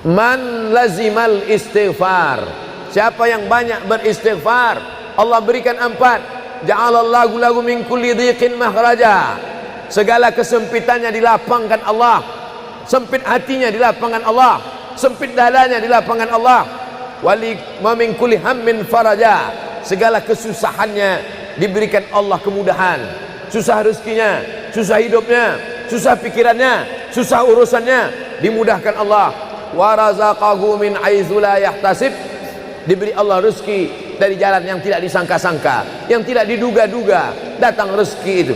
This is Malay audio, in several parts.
Man lazimal istighfar, siapa yang banyak beristighfar, Allah berikan 4. Ja'alallahu lahu min kulli dhiqin makhraja, segala kesempitannya dilapangkan Allah, sempit hatinya dilapangkan Allah, sempit dadanya dilapangkan Allah. Wali wa min kulli hammin faraja, segala kesusahannya diberikan Allah kemudahan, susah rezekinya, susah hidupnya, susah pikirannya, susah urusannya dimudahkan Allah. Wa razaqahu min haitsu la yahtasib, diberi Allah rezeki dari jalan yang tidak disangka-sangka, yang tidak diduga-duga datang rezeki itu.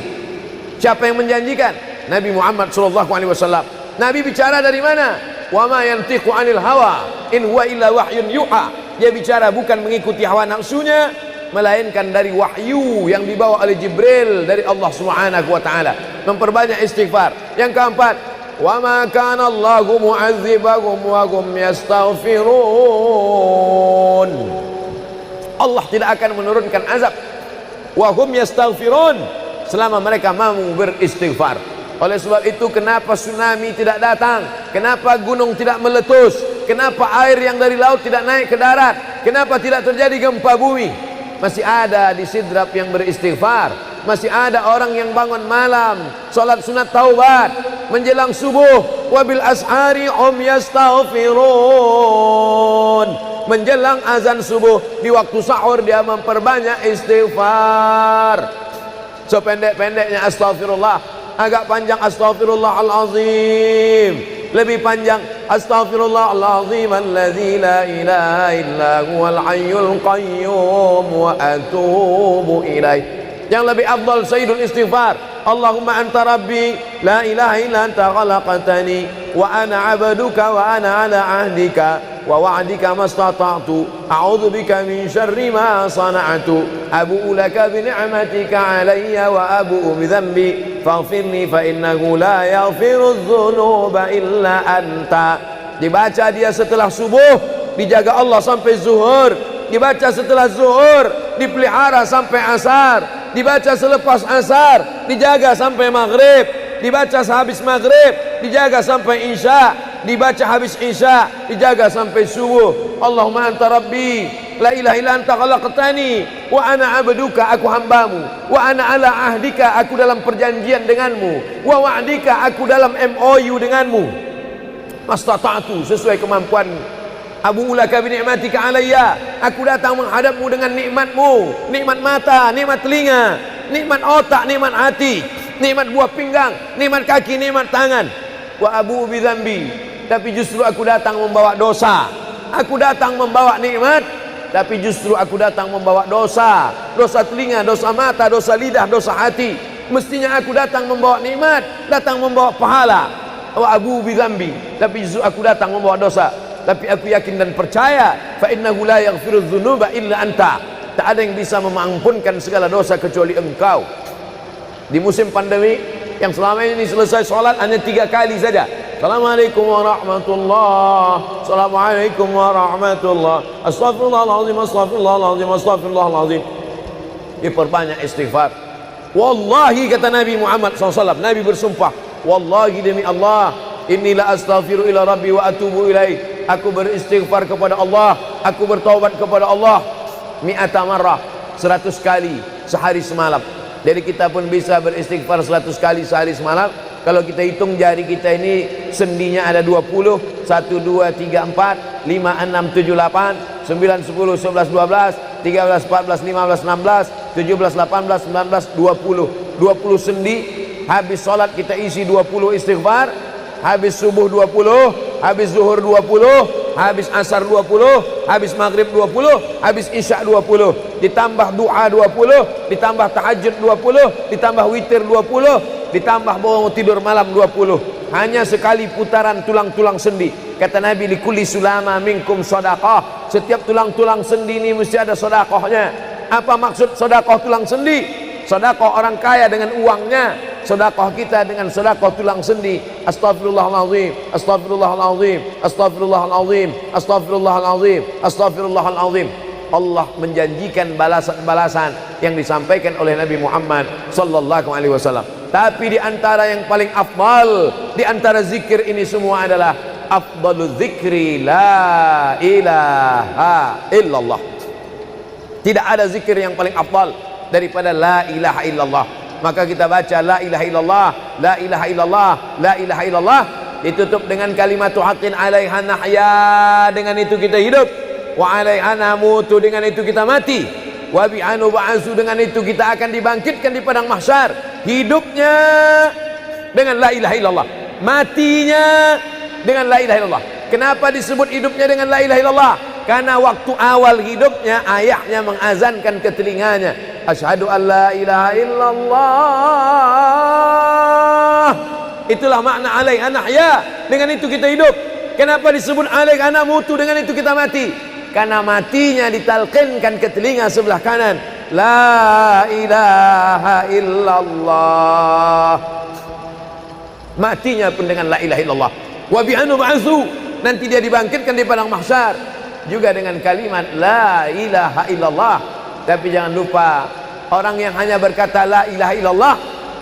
Siapa yang menjanjikan? Nabi Muhammad SAW. Nabi bicara dari mana? Wa ma yantiqu 'anil hawa in huwa illa wahyun yuha. Dia bicara bukan mengikuti hawa nafsunya, melainkan dari wahyu yang dibawa oleh Jibril dari Allah Subhanahu wa taala. Memperbanyak istighfar. Yang keempat, wa ma kana Allahu mu'adzibahum wa hum yastaghfirun. Allah tidak akan menurunkan azab wa hum yastaghfirun selama mereka mampu beristighfar. Oleh sebab itu, kenapa tsunami tidak datang? Kenapa gunung tidak meletus? Kenapa air yang dari laut tidak naik ke darat? Kenapa tidak terjadi gempa bumi? Masih ada di Sidrap yang beristighfar. Masih ada orang yang bangun malam salat sunat taubat menjelang subuh. Wabil ashari yastaghfirun, menjelang azan subuh, di waktu sahur dia memperbanyak istighfar. Sependek-pendeknya astaghfirullah, agak panjang astaghfirullahalazim, lebih panjang astaghfirullahalazim alladzi la ilaha illa huwal hayyul qayyum wa atubu ilaih. Yang lebih afdal sayyidul istighfar, Allahumma anta rabbi la ilaha illa anta khalaqtani wa ana 'abduka wa ana 'ala 'ahdika wa wa'dika mastata'tu a'udzu bika min syarri ma sana'tu abu'u laka bi ni'matika 'alayya wa abu'u bi dhanbi faghfirli fa innahu la yaghfiru dzunuba illa anta. Dibaca dia setelah subuh, dijaga Allah sampai zuhur. Dibaca setelah zuhur, dipelihara sampai asar. Dibaca selepas asar, dijaga sampai maghrib. Dibaca sehabis maghrib, dijaga sampai isya. Dibaca habis isya, dijaga sampai subuh. Allahumma anta rabbi la ilaha illa anta khalaqtani wa ana 'abduka, aku hambamu, wa ana 'ala ahdika, aku dalam perjanjian denganmu, wa wa'dika, aku dalam MOU denganmu, mastata'tu, sesuai kemampuanmu. Abu ulaka bi ni'matika alayya, aku datang menghadapmu dengan nikmatmu, nikmat mata, nikmat telinga, nikmat otak, nikmat hati, nikmat buah pinggang, nikmat kaki, nikmat tangan. Wa abu bi dzambi, tapi justru aku datang membawa dosa. Aku datang membawa nikmat, tapi justru aku datang membawa dosa. Dosa telinga, dosa mata, dosa lidah, dosa hati. Mestinya aku datang membawa nikmat, datang membawa pahala. Wa abu bi dzambi, tapi justru aku datang membawa dosa. Tapi aku yakin dan percaya, fa innahu la yaghfiru dzunuba illa anta, tak ada yang bisa mengampunkan segala dosa kecuali engkau. Di musim pandemi yang selama ini selesai sholat hanya 3 kali saja. Assalamualaikum warahmatullah, assalamualaikum warahmatullah, astaghfirullahaladzim, astaghfirullahaladzim, astaghfirullahaladzim. Diperbanyak istighfar. Wallahi, kata Nabi Muhammad SAW, Nabi bersumpah, wallahi demi Allah, inilah astaghfiru ila rabbi wa atubu ilaih, aku beristighfar kepada Allah, aku bertaubat kepada Allah mi'ata marrah, 100 kali sehari semalam. Jadi kita pun bisa beristighfar 100 kali sehari semalam. Kalau kita hitung jari kita ini sendinya ada 20, 1, 2, 3, 4, 5, 6, 7, 8, 9, 10, 11, 12, 13, 14, 15, 16, 17, 18, 19, 20. 20 sendi. Habis sholat kita isi 20 istighfar, habis subuh 20, habis zuhur 20, habis asar 20, habis maghrib 20, habis isya 20, ditambah doa 20, ditambah tahajud 20, ditambah witir 20, ditambah bangun tidur malam 20. Hanya sekali putaran tulang-tulang sendi. Kata Nabi, likulli sulama minkum sedekah, setiap tulang-tulang sendi ini mesti ada sedekahnya. Apa maksud sedekah tulang sendi? Sedekah orang kaya dengan uangnya, sedekah kita dengan sedekah tulang sendi. Astaghfirullahalazim, astaghfirullahalazim, astaghfirullahalazim, astaghfirullahalazim, astaghfirullahalazim. Allah menjanjikan balasan-balasan yang disampaikan oleh Nabi Muhammad sallallahu alaihi wasallam. Tapi di antara yang paling afdal di antara zikir ini semua adalah afdalul zikri la ilaha illallah. Tidak ada zikir yang paling afdal daripada la ilaha illallah. Maka kita baca la ilaha illallah, la ilaha illallah, la ilaha illallah, ditutup dengan kalimatu haqqin 'alaiha nahya, dengan itu kita hidup, wa 'alaiha namutu, dengan itu kita mati, wa bi'anu ba'su, dengan itu kita akan dibangkitkan di padang mahsyar. Hidupnya dengan la ilaha illallah, matinya dengan la ilaha illallah. Kenapa disebut hidupnya dengan la ilaha illallah? Karena waktu awal hidupnya ayahnya mengazankan ke telinganya, asyhadu an la ilaha illallah. Itulah makna alaiha nahya, dengan itu kita hidup. Kenapa disebut alaiha namutu, dengan itu kita mati? Karena matinya ditalqinkan ke telinga sebelah kanan, la ilaha illallah. Matinya pun dengan la ilaha illallah. Wa bi'anu ba'su, nanti dia dibangkitkan di padang mahsyar juga dengan kalimat la ilaha illallah. Tapi jangan lupa, orang yang hanya berkata la ilaha illallah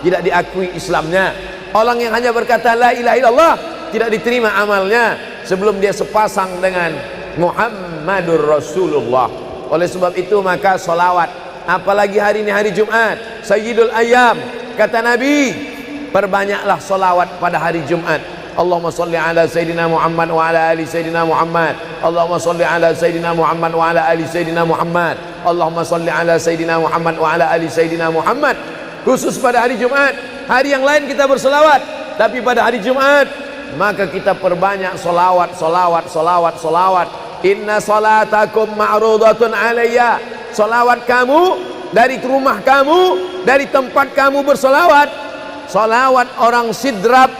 tidak diakui Islamnya. Orang yang hanya berkata la ilaha illallah tidak diterima amalnya sebelum dia sepasang dengan Muhammadur Rasulullah. Oleh sebab itu maka solawat, apalagi hari ini hari Jumat, Sayyidul Ayyam, kata Nabi, perbanyaklah solawat pada hari Jumat. Allahumma salli ala Sayyidina Muhammad wa ala ali Sayyidina Muhammad. Allahumma salli ala Sayyidina Muhammad wa ala ali Sayyidina Muhammad. Allahumma salli ala Sayyidina Muhammad wa ala ali Sayyidina Muhammad. Khusus pada hari Jumat. Hari yang lain kita berselawat, tapi pada hari Jumat maka kita perbanyak solawat, solawat, solawat, solawat. Inna salatakum ma'rudatun alayya. Solawat kamu dari rumah kamu, dari tempat kamu bersolawat. Solawat orang sidrap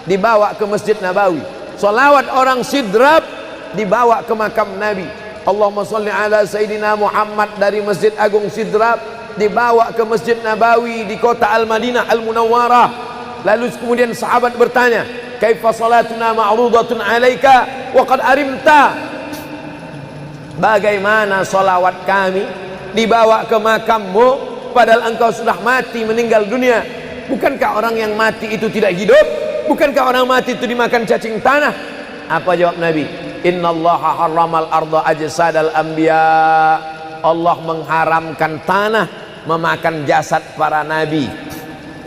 dibawa ke Masjid Nabawi. Salawat orang sidrap dibawa ke makam Nabi. Allahumma salli ala Sayyidina Muhammad dari Masjid Agung Sidrap dibawa ke Masjid Nabawi di kota Al-Madinah Al-Munawwarah. Lalu kemudian sahabat bertanya, kaifa salatuna ma'rudatun alaika wa qad arimta? Bagaimana salawat kami dibawa ke makammu padahal engkau sudah mati, meninggal dunia? Bukankah orang yang mati itu tidak hidup? Bukankah orang mati itu dimakan cacing tanah? Apa jawab Nabi? Innallaha harramal arda ajsadal anbiya. Allah mengharamkan tanah memakan jasad para nabi.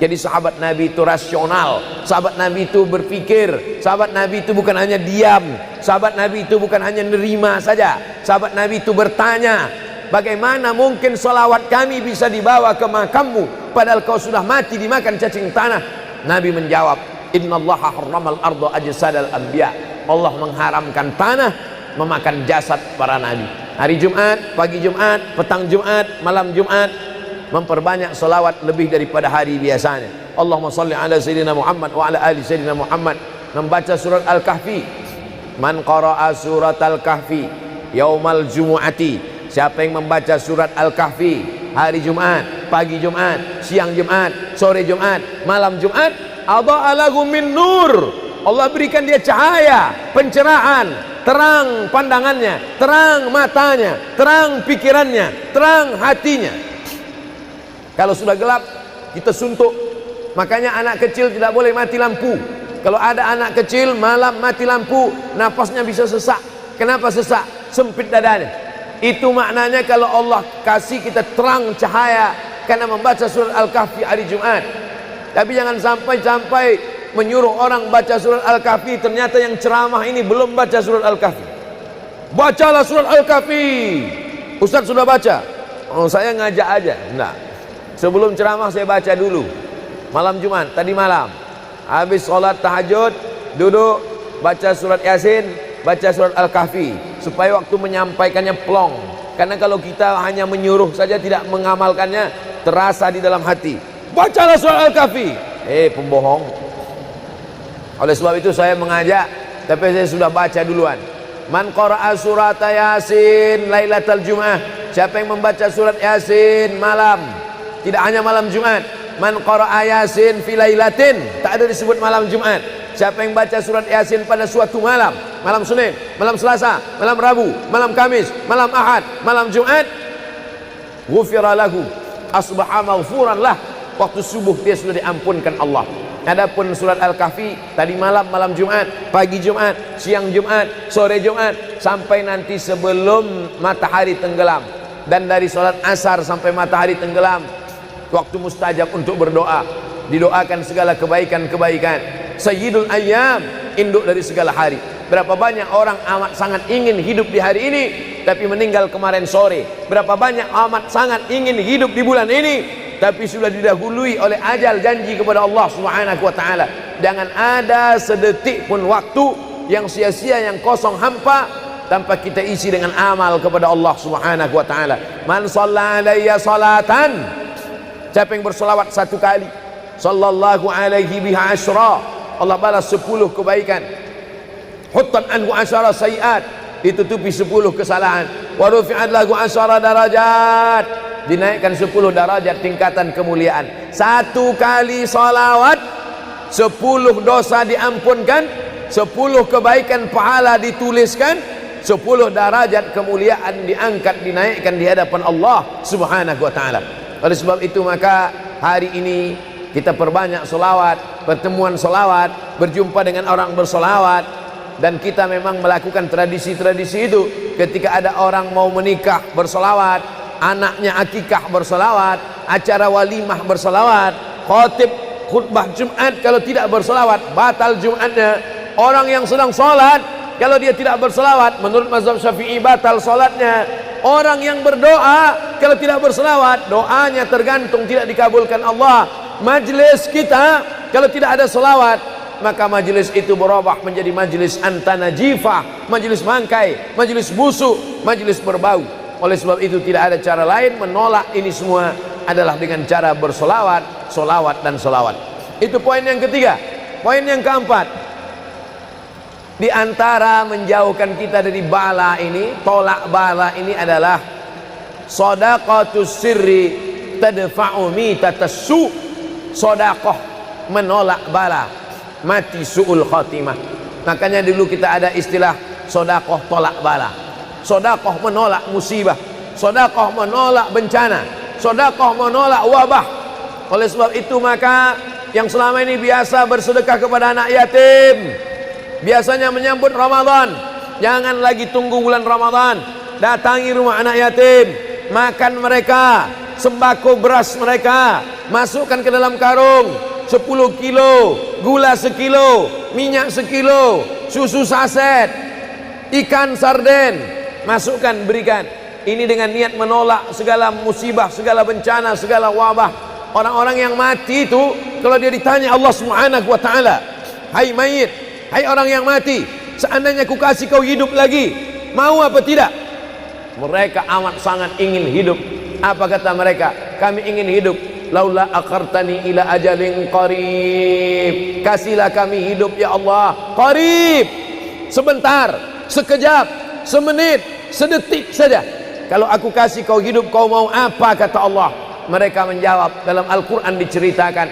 Jadi sahabat Nabi itu rasional. Sahabat Nabi itu berpikir. Sahabat Nabi itu bukan hanya diam. Sahabat Nabi itu bukan hanya nerima saja. Sahabat Nabi itu bertanya, bagaimana mungkin salawat kami bisa dibawa ke makammu padahal kau sudah mati dimakan cacing tanah? Nabi menjawab, innallaha harramal arda ajsadal anbiya. Allah mengharamkan tanah memakan jasad para nabi. Hari Jumat, pagi Jumat, petang Jumat, malam Jumat, memperbanyak salawat lebih daripada hari biasanya. Allahumma salli ala Sayyidina Muhammad wa ala ali Sayyidina Muhammad. Membaca surat Al-Kahfi. Man qara'a surat Al-Kahfi yaumal jumu'ati. Siapa yang membaca surat Al-Kahfi hari Jumat, pagi Jumat, siang Jumat, sore Jumat, malam Jumat, adha'a lahu min nur. Allah berikan dia cahaya, pencerahan, terang pandangannya, terang matanya, terang pikirannya, terang hatinya. Kalau sudah gelap, kita suntuk. Makanya anak kecil tidak boleh mati lampu. Kalau ada anak kecil malam mati lampu, nafasnya bisa sesak. Kenapa sesak? Sempit dadanya. Itu maknanya kalau Allah kasih kita terang cahaya karena membaca surat Al-Kahfi hari Jumat. Tapi jangan sampai menyuruh orang baca surat Al-Kahfi, ternyata yang ceramah ini belum baca surat Al-Kahfi. Bacalah surat Al-Kahfi. Ustaz sudah baca? Oh, saya ngajak aja. Enggak. Sebelum ceramah saya baca dulu. Malam Jumat, tadi malam. Habis sholat tahajud, duduk, baca surat Yasin, baca surat Al-Kahfi. Supaya waktu menyampaikannya plong. Karena kalau kita hanya menyuruh saja tidak mengamalkannya, terasa di dalam hati. Bacalah surat Al-Kahfi. Pembohong. Oleh sebab itu saya mengajak, tapi saya sudah baca duluan. Man qara'a surat Yasin lailatal Jum'ah. Siapa yang membaca surat Yasin malam, tidak hanya malam Jumat. Man qara'a Yasin fi lailatin, tak ada disebut malam Jumat. Siapa yang baca surat Yasin pada suatu malam, malam Senin, malam Selasa, malam Rabu, malam Kamis, malam Ahad, malam Jumat, ghufira lahu, asbaha maghfuran lah. Waktu subuh dia sudah diampunkan Allah. Adapun surat Al-Kahfi tadi malam, malam Jumat, pagi Jumat, siang Jumat, sore Jumat, sampai nanti sebelum matahari tenggelam. Dan dari salat asar sampai matahari tenggelam, waktu mustajab untuk berdoa, didoakan segala kebaikan-kebaikan. Sayyidul Ayyam, induk dari segala hari. Berapa banyak orang amat sangat ingin hidup di hari ini, tapi meninggal kemarin sore. Berapa banyak amat sangat ingin hidup di bulan ini, tapi sudah didahului oleh ajal, janji kepada Allah Subhanahu wa taala. Jangan ada sedetik pun waktu yang sia-sia, yang kosong hampa, tanpa kita isi dengan amal kepada Allah Subhanahu wa taala. Man shalla alayya salatan, siapa yang bersolawat satu kali, sallallahu alaihi biha asyra, Allah balas 10 kebaikan. Huttan anhu asyara sayiat, ditutupi 10 kesalahan. Wa rufi'at lahu asyara darajat, dinaikkan 10 darajat tingkatan kemuliaan. Satu kali salawat 10 dosa diampunkan, 10 kebaikan pahala dituliskan, 10 derajat kemuliaan diangkat, dinaikkan di hadapan Allah Subhanahu wa taala. Oleh sebab itu maka hari ini kita perbanyak solawat, pertemuan solawat, berjumpa dengan orang bersolawat. Dan kita memang melakukan tradisi-tradisi itu. Ketika ada orang mau menikah bersolawat, anaknya akikah bersolawat, acara walimah bersolawat, khotib khutbah Jumat kalau tidak bersolawat batal Jumatnya. Orang yang sedang sholat kalau dia tidak bersolawat, menurut mazhab Syafi'i batal sholatnya. Orang yang berdoa kalau tidak bersolawat, doanya tergantung tidak dikabulkan Allah. Majlis kita kalau tidak ada selawat, maka majlis itu berubah menjadi majlis antanajifah, majlis mangkai, majlis busuk, majlis berbau. Oleh sebab itu tidak ada cara lain menolak ini semua adalah dengan cara bersolawat, solawat dan solawat. Itu poin yang ketiga. Poin yang keempat, di antara menjauhkan kita dari bala ini, tolak bala ini adalah shadaqatus sirri tadfa'u mitatas su'. Sodakoh menolak bala, mati su'ul khotimah. Makanya dulu kita ada istilah sodakoh tolak bala, sodakoh menolak musibah, sodakoh menolak bencana, sodakoh menolak wabah. Oleh sebab itu maka yang selama ini biasa bersedekah kepada anak yatim, biasanya menyambut Ramadan, jangan lagi tunggu bulan Ramadan, datangi rumah anak yatim, makan mereka, sembako beras mereka, masukkan ke dalam karung 10 kilo, gula sekilo, minyak sekilo, susu saset, ikan sarden, masukkan, berikan. Ini dengan niat menolak segala musibah, segala bencana, segala wabah. Orang-orang yang mati itu kalau dia ditanya Allah Subhanahu wa taala, hai mayit, hai orang yang mati, seandainya ku kasih kau hidup lagi, mau apa tidak? Mereka amat sangat ingin hidup. Apa kata mereka? Kami ingin hidup. Laula akhartani ila ajalin qarib, kasihlah kami hidup ya Allah qarib, sebentar, sekejap, semenit, sedetik saja. Kalau aku kasih kau hidup, kau mau apa? Kata Allah. Mereka menjawab, dalam Al-Quran diceritakan,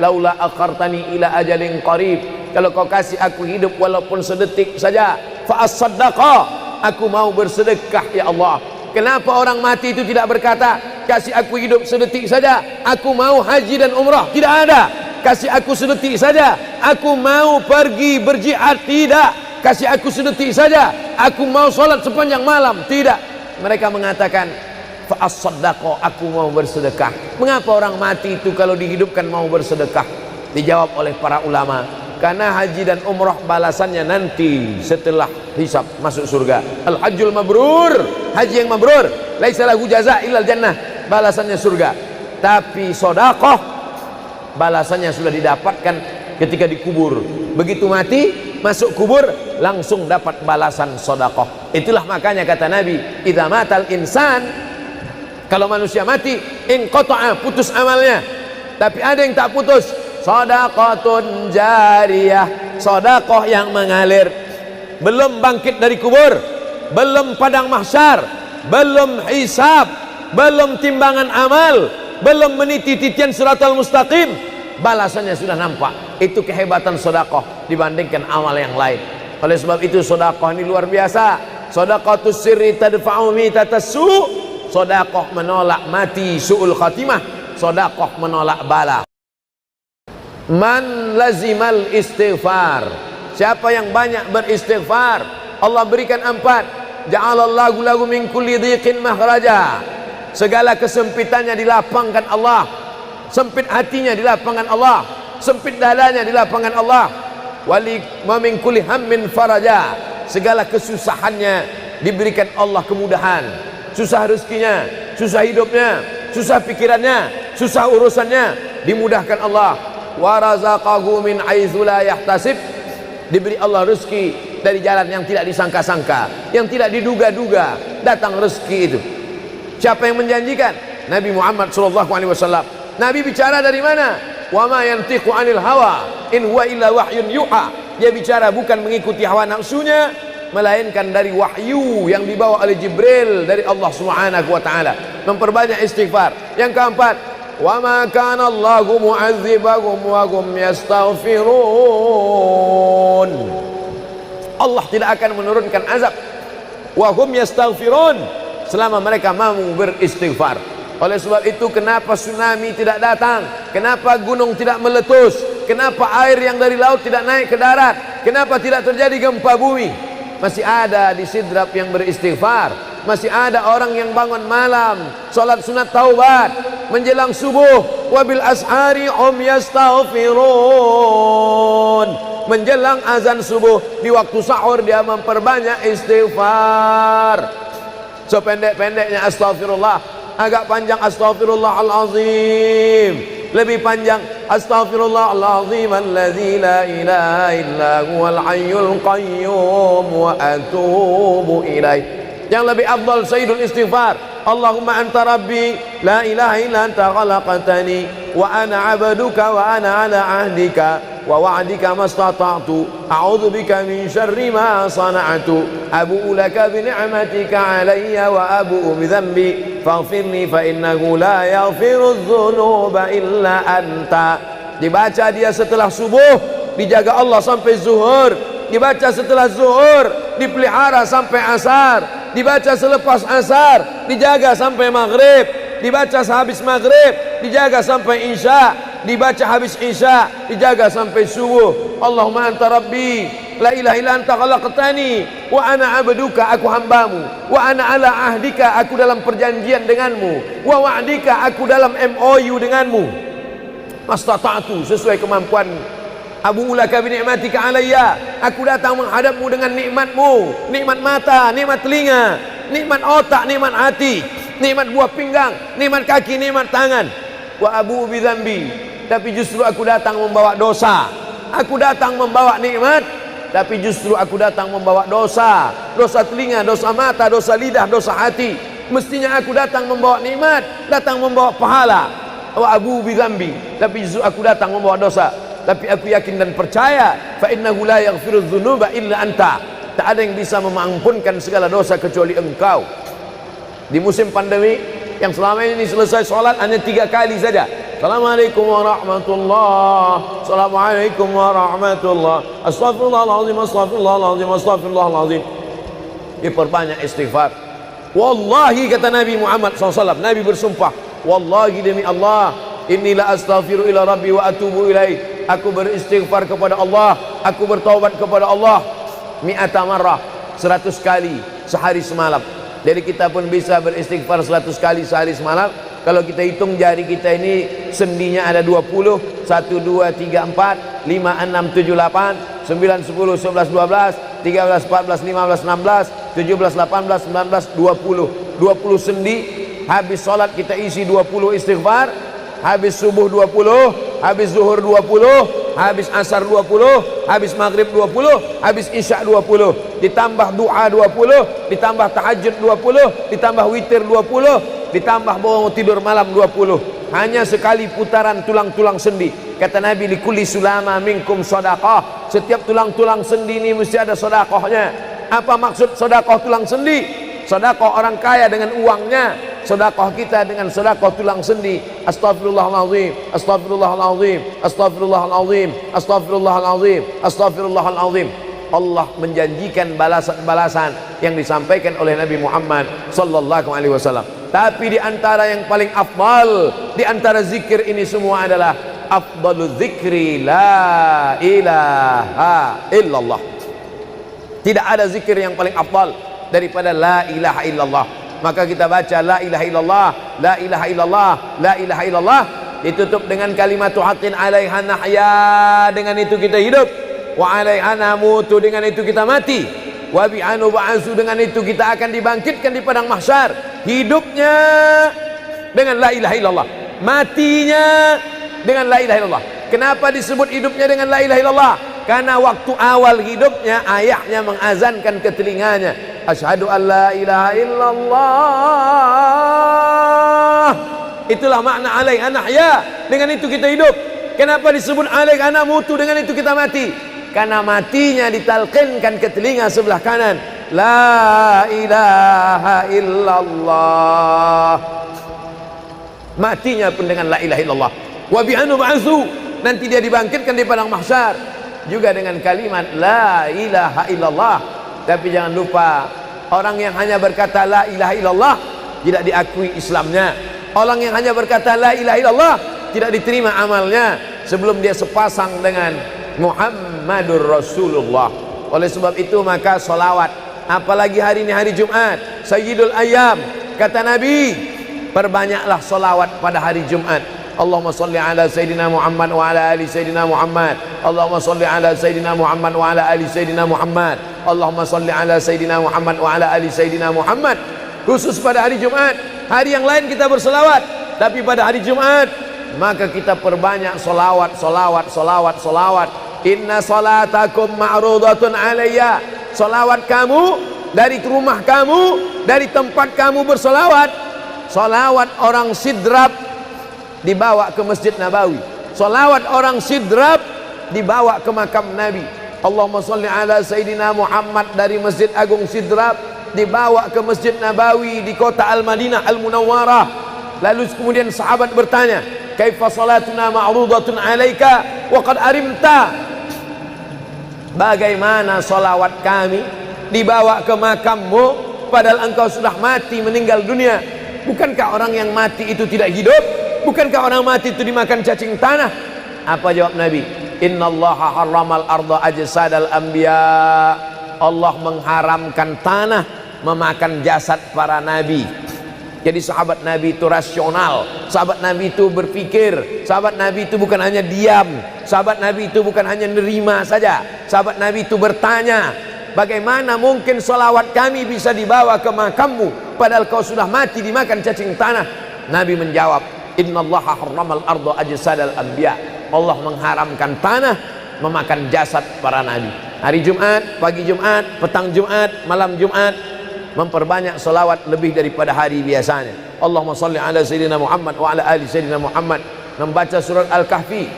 laula akhartani ila ajalin qarib, kalau kau kasih aku hidup walaupun sedetik saja, fa as-saddaqa, aku mau bersedekah ya Allah. Kenapa orang mati itu tidak berkata, kasih aku hidup sedetik saja, aku mau haji dan umrah? Tidak ada. Kasih aku sedetik saja, aku mau pergi berjihad? Tidak. Kasih aku sedetik saja, aku mau sholat sepanjang malam? Tidak. Mereka mengatakan, fa'as-saddaqa, aku mau bersedekah. Mengapa orang mati itu kalau dihidupkan mau bersedekah? Dijawab oleh para ulama, karena haji dan umrah balasannya nanti setelah hisab masuk surga. Al-hajjul mabrur, haji yang mabrur, laisa lahu jaza illal jannah, balasannya surga. Tapi sedekah balasannya sudah didapatkan ketika dikubur. Begitu mati masuk kubur langsung dapat balasan sedekah. Itulah makanya kata Nabi, idza matal insan, kalau manusia mati, inqata'a, putus amalnya. Tapi ada yang tak putus, shadaqatun jariyah, sedekah yang mengalir. Belum bangkit dari kubur, belum padang mahsyar, belum hisab, belum timbangan amal, belum meniti titian siratal mustaqim, balasannya sudah nampak. Itu kehebatan sedekah dibandingkan amal yang lain. Oleh sebab itu sedekah ini luar biasa. Shadaqatus sirri tadfa'u mitatas su', sedekah menolak mati su'ul khatimah, sedekah menolak bala. Man lazimal istighfar, siapa yang banyak beristighfar, Allah berikan 4. Ja'alallahu lahu min kulli dhiqin makhraja, segala kesempitannya dilapangkan Allah, sempit hatinya dilapangkan Allah, sempit dadanya dilapangkan Allah. Wali wa min kulli hammin faraja, segala kesusahannya diberikan Allah kemudahan, susah rezekinya, susah hidupnya, susah pikirannya, susah urusannya dimudahkan Allah. Wa razaqahu min haitsu la yahtasib, diberi Allah rezeki dari jalan yang tidak disangka-sangka, yang tidak diduga-duga datang rezeki itu. Siapa yang menjanjikan? Nabi Muhammad SAW. Nabi bicara dari mana? Wa ma yantiqu 'anil hawa in huwa illa wahyun yuha, dia bicara bukan mengikuti hawa nafsunya, melainkan dari wahyu yang dibawa oleh Jibril dari Allah Subhanahu wa taala. Memperbanyak istighfar. Yang keempat, wa ma kana Allahu mu'adzibahum wa hum yastaghfirun, Allah tidak akan menurunkan azab wa hum yastaghfirun selama mereka mau beristighfar. Oleh sebab itu, kenapa tsunami tidak datang, kenapa gunung tidak meletus, kenapa air yang dari laut tidak naik ke darat, kenapa tidak terjadi gempa bumi? Masih ada di Sidrap yang beristighfar, masih ada orang yang bangun malam salat sunat taubat menjelang subuh, wabil ashari yastaghfirun, menjelang azan subuh di waktu sahur dia memperbanyak istighfar. Sependek-pendeknya astaghfirullah, agak panjang astaghfirullahalazim, lebih panjang astaghfirullahalazim alladzi la ilaha illa huwal hayyul qayyum wa atubu ilaih. Yang lebih afdal sayyidul istighfar, Allahumma anta rabbi la ilaha illa anta khalaqtani wa ana 'abduka wa ana 'ala 'ahdika wa wa'dika mastata'tu a'udzu bika min syarri ma sana'tu abu'u laka bi ni'matika 'alayya wa abu'u bi dhanbi faghfirli fa innahu la yaghfiru dzunuba illa anta. Dibaca dia setelah subuh, dijaga Allah sampai zuhur, dibaca setelah zuhur, dipelihara sampai asar, dibaca selepas asar, dijaga sampai maghrib, dibaca sehabis maghrib, dijaga sampai isya, dibaca habis isya, dijaga sampai subuh. Allahumma anta rabbi la ilaha illa anta khalaqtani wa ana 'abduka, aku hambamu, wa ana 'ala ahdika, aku dalam perjanjian denganmu, wa wa'dika, aku dalam MOU denganmu, mastata'tu, sesuai kemampuan. Abu ulaka bi ni'matika alayya, aku datang menghadapmu dengan nikmatmu, nikmat mata, nikmat telinga, nikmat otak, nikmat hati, nikmat buah pinggang, nikmat kaki, nikmat tangan. Wa abu bi dzambi, tapi justru aku datang membawa dosa. Aku datang membawa nikmat, tapi justru aku datang membawa dosa. Dosa telinga, dosa mata, dosa lidah, dosa hati. Mestinya aku datang membawa nikmat, datang membawa pahala. Wa abu bi dzambi, tapi justru aku datang membawa dosa. Tapi aku yakin dan percaya, fa innahu la yaghfiru dzunuba illa anta, tak ada yang bisa mengampunkan segala dosa kecuali engkau. Di musim pandemi yang selama ini selesai sholat hanya 3 kali saja. Assalamualaikum warahmatullahi, Assalamualaikum warahmatullahi, Astaghfirullahaladzim, Astaghfirullahaladzim, Astaghfirullahaladzim. Diperbanyak istighfar. Wallahi, kata Nabi Muhammad SAW, Nabi bersumpah, wallahi demi Allah, inilah astaghfiru ila rabbi wa atubu ilaih, aku beristighfar kepada Allah, aku bertaubat kepada Allah mi'ata marrah, 100 kali sehari semalam. Jadi kita pun bisa beristighfar 100 kali sehari semalam. Kalau kita hitung jari kita ini sendinya ada 20, 1, 2, 3, 4, 5, 6, 7, 8, 9, 10, 11, 12, 13, 14, 15, 16, 17, 18, 19, 20 sendi. Habis sholat kita isi 20 istighfar, habis subuh 20, habis zuhur 20, habis asar 20, habis maghrib 20, habis isya 20, ditambah doa 20, ditambah tahajud 20, ditambah witir 20, ditambah bangun tidur malam 20. Hanya sekali putaran tulang-tulang sendi. Kata Nabi, likulli sulama minkum sedekah, setiap tulang-tulang sendi ini mesti ada sedekahnya. Apa maksud sedekah tulang sendi? Sedekah orang kaya dengan uangnya, sedekah kita dengan sedekah tulang sendi. Astaghfirullahalazim, astaghfirullahalazim, astaghfirullahalazim, astaghfirullahalazim, astaghfirullahalazim. Allah menjanjikan balasan-balasan yang disampaikan oleh Nabi Muhammad sallallahu alaihi wasallam. Tapi di antara yang paling afdal di antara zikir ini semua adalah afdalu dzikri la ilaha illallah. Tidak ada zikir yang paling afdal daripada la ilaha illallah. Maka kita baca la ilaha illallah, la ilaha illallah, la ilaha illallah, ditutup dengan kalimatu haqqin 'alaiha nahya, dengan itu kita hidup, wa 'alaiha namutu, dengan itu kita mati, wa bi'anu ba'su, dengan itu kita akan dibangkitkan di padang mahsyar. Hidupnya dengan la ilaha illallah, matinya dengan la ilaha illallah. Kenapa disebut hidupnya dengan la ilaha illallah? Karena waktu awal hidupnya ayahnya mengazankan ke telinganya, asyhadu an la ilaha illallah. Itulah makna alaiha nahya, dengan itu kita hidup. Kenapa disebut alaiha namutu, dengan itu kita mati? Karena matinya ditalqinkan ke telinga sebelah kanan, la ilaha illallah. Matinya pun dengan la ilaha illallah. Wa bi'anu ba'su, nanti dia dibangkitkan di padang mahsyar juga dengan kalimat la ilaha illallah. Tapi jangan lupa, orang yang hanya berkata la ilaha illallah tidak diakui Islamnya. Orang yang hanya berkata la ilaha illallah tidak diterima amalnya sebelum dia sepasang dengan Muhammadur Rasulullah. Oleh sebab itu maka solawat, apalagi hari ini hari Jumat, Sayyidul Ayyam, kata Nabi, perbanyaklah solawat pada hari Jumat. Allahumma salli ala Sayyidina Muhammad wa ala ali Sayyidina Muhammad. Allahumma salli ala Sayyidina Muhammad wa ala ali Sayyidina Muhammad. Allahumma salli ala Sayyidina Muhammad wa ala ali Sayyidina Muhammad. Khusus pada hari Jumat. Hari yang lain kita berselawat, tapi pada hari Jumat maka kita perbanyak solawat, solawat, solawat, solawat. Inna salatakum ma'rudatun alayya. Solawat kamu dari rumah kamu, dari tempat kamu bersolawat. Solawat orang sidrap dibawa ke Masjid Nabawi. Salawat orang sidrap dibawa ke makam Nabi. Allahumma salli ala Sayyidina Muhammad dari Masjid Agung Sidrap dibawa ke Masjid Nabawi di kota Al-Madinah Al-Munawwarah. Lalu kemudian sahabat bertanya, kaifa salatuna ma'rudatun alaika wa qad arimta? Bagaimana salawat kami dibawa ke makammu padahal engkau sudah mati, meninggal dunia? Bukankah orang yang mati itu tidak hidup? Bukankah orang mati itu dimakan cacing tanah? Apa jawab Nabi? Innallaha harramal arda ajsadal anbiya. Allah mengharamkan tanah memakan jasad para nabi. Jadi sahabat Nabi itu rasional. Sahabat Nabi itu berpikir. Sahabat Nabi itu bukan hanya diam. Sahabat Nabi itu bukan hanya nerima saja. Sahabat Nabi itu bertanya, bagaimana mungkin salawat kami bisa dibawa ke makammu padahal kau sudah mati dimakan cacing tanah? Nabi menjawab, innallaha harramal arda ajsadal anbiya. Allah mengharamkan tanah memakan jasad para nabi. Hari Jumat, pagi Jumat, petang Jumat, malam Jumat, memperbanyak salawat lebih daripada hari biasanya. Allahumma salli ala Sayyidina Muhammad wa ala ali Sayyidina Muhammad. Membaca surat Al-Kahfi.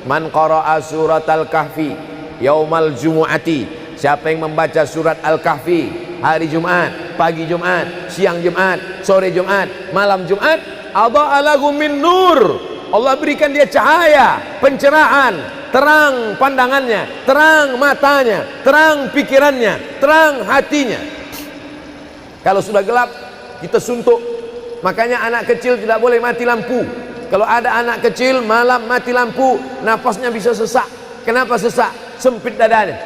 Man qara'a surat Al-Kahfi yaumal jumu'ati. Siapa yang membaca surat Al-Kahfi hari Jumat, pagi Jumat, siang Jumat, sore Jumat, malam Jumat, adha'a lahu min nur. Allah berikan dia cahaya, pencerahan, terang pandangannya, terang matanya, terang pikirannya, terang hatinya. Kalau sudah gelap, kita suntuk. Makanya anak kecil tidak boleh mati lampu. Kalau ada anak kecil malam mati lampu, nafasnya bisa sesak. Kenapa sesak? Sempit dadanya.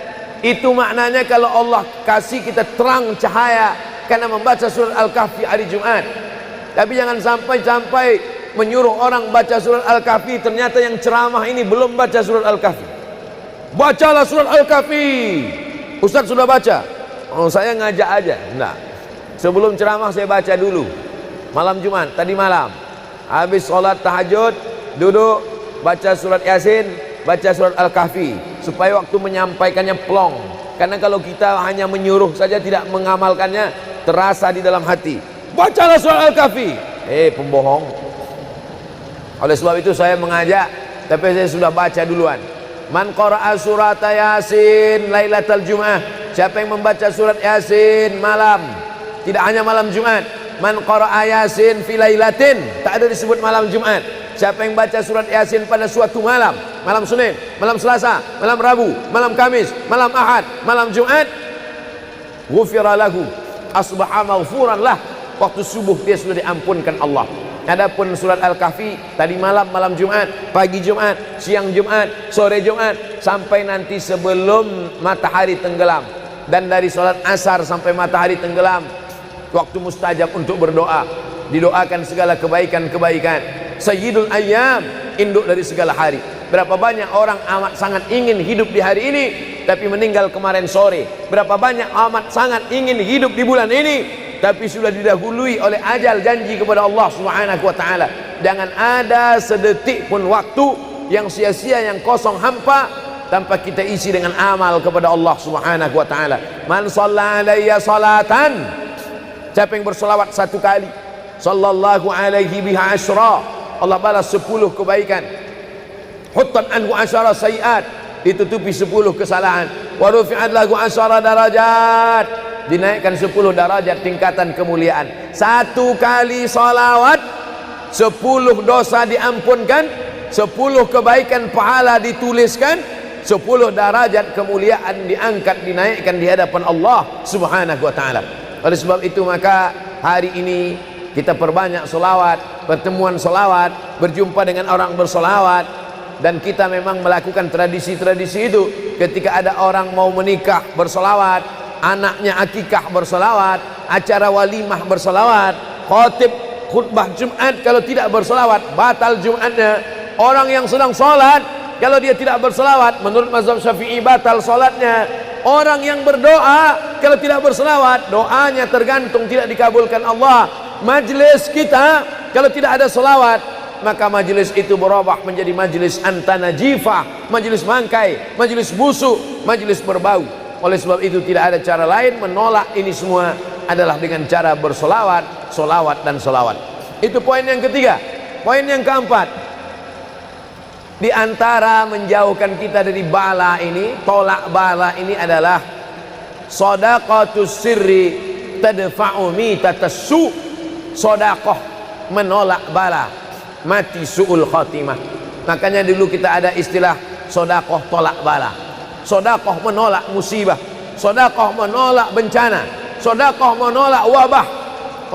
Itu maknanya kalau Allah kasih kita terang cahaya karena membaca surat Al-Kahfi hari Jumat. Tapi jangan sampai menyuruh orang baca surat Al-Kahfi, ternyata yang ceramah ini belum baca surat Al-Kahfi. Bacalah surat Al-Kahfi. Ustaz sudah baca? Oh, saya ngajak aja. Enggak. Sebelum ceramah saya baca dulu. Malam Jumat, tadi malam. Habis sholat tahajud, duduk, baca surat Yasin, baca surat Al-Kahfi. Supaya waktu menyampaikannya plong. Karena kalau kita hanya menyuruh saja tidak mengamalkannya, terasa di dalam hati. Bacalah surat Al-Kahfi. Pembohong. Oleh sebab itu saya mengajak, tapi saya sudah baca duluan. Man qara'a surat Yasin lailatal Jum'ah. Siapa yang membaca surat Yasin malam, tidak hanya malam Jumat. Man qara'a Yasin fi lailatin, tak ada disebut malam Jumat. Siapa yang baca surat Yasin pada suatu malam, malam Senin, malam Selasa, malam Rabu, malam Kamis, malam Ahad, malam Jumat, ghufira lahu, asbaha maghfuran lah. Waktu subuh dia sudah diampunkan Allah. Adapun surat Al-Kahfi tadi malam, malam Jumat, pagi Jumat, siang Jumat, sore Jumat, sampai nanti sebelum matahari tenggelam. Dan dari salat asar sampai matahari tenggelam, waktu mustajab untuk berdoa, didoakan segala kebaikan-kebaikan. Sayyidul Ayyam, induk dari segala hari. Berapa banyak orang amat sangat ingin hidup di hari ini, tapi meninggal kemarin sore. Berapa banyak amat sangat ingin hidup di bulan ini, tapi sudah didahului oleh ajal, janji kepada Allah Subhanahu wa taala. Jangan ada sedetik pun waktu yang sia-sia, yang kosong hampa, tanpa kita isi dengan amal kepada Allah Subhanahu wa taala. Man shalla alayya salatan, siapa yang bersolawat satu kali, sallallahu alaihi biha asyra, Allah balas 10 kebaikan. Huttan anhu asyara sayiat, ditutupi 10 kesalahan. Wa rufi'at lahu asyara darajat, dinaikkan 10 darajat tingkatan kemuliaan. Satu kali salawat 10 dosa diampunkan, 10 kebaikan pahala dituliskan, 10 derajat kemuliaan diangkat, dinaikkan di hadapan Allah Subhanahu wa taala. Oleh sebab itu maka hari ini kita perbanyak solawat, pertemuan solawat, berjumpa dengan orang bersolawat. Dan kita memang melakukan tradisi-tradisi itu. Ketika ada orang mau menikah bersolawat, anaknya akikah bersolawat, acara walimah bersolawat, khotib khutbah Jumat kalau tidak bersolawat batal Jumatnya. Orang yang sedang sholat kalau dia tidak bersolawat, menurut mazhab Syafi'i batal sholatnya. Orang yang berdoa kalau tidak bersolawat, doanya tergantung tidak dikabulkan Allah. Majlis kita kalau tidak ada solawat, maka majlis itu berubah menjadi majlis antanajifah, majlis mangkai, majlis busuk, majlis berbau. Oleh sebab itu tidak ada cara lain menolak ini semua adalah dengan cara bersolawat, solawat dan solawat. Itu poin yang ketiga. Poin yang keempat, di antara menjauhkan kita dari bala ini, tolak bala ini adalah shadaqatus sirri tadfa'u mitatas su'. Sodakoh menolak bala, mati su'ul khotimah. Makanya dulu kita ada istilah sodakoh tolak bala, sodakoh menolak musibah, sodakoh menolak bencana, sodakoh menolak wabah.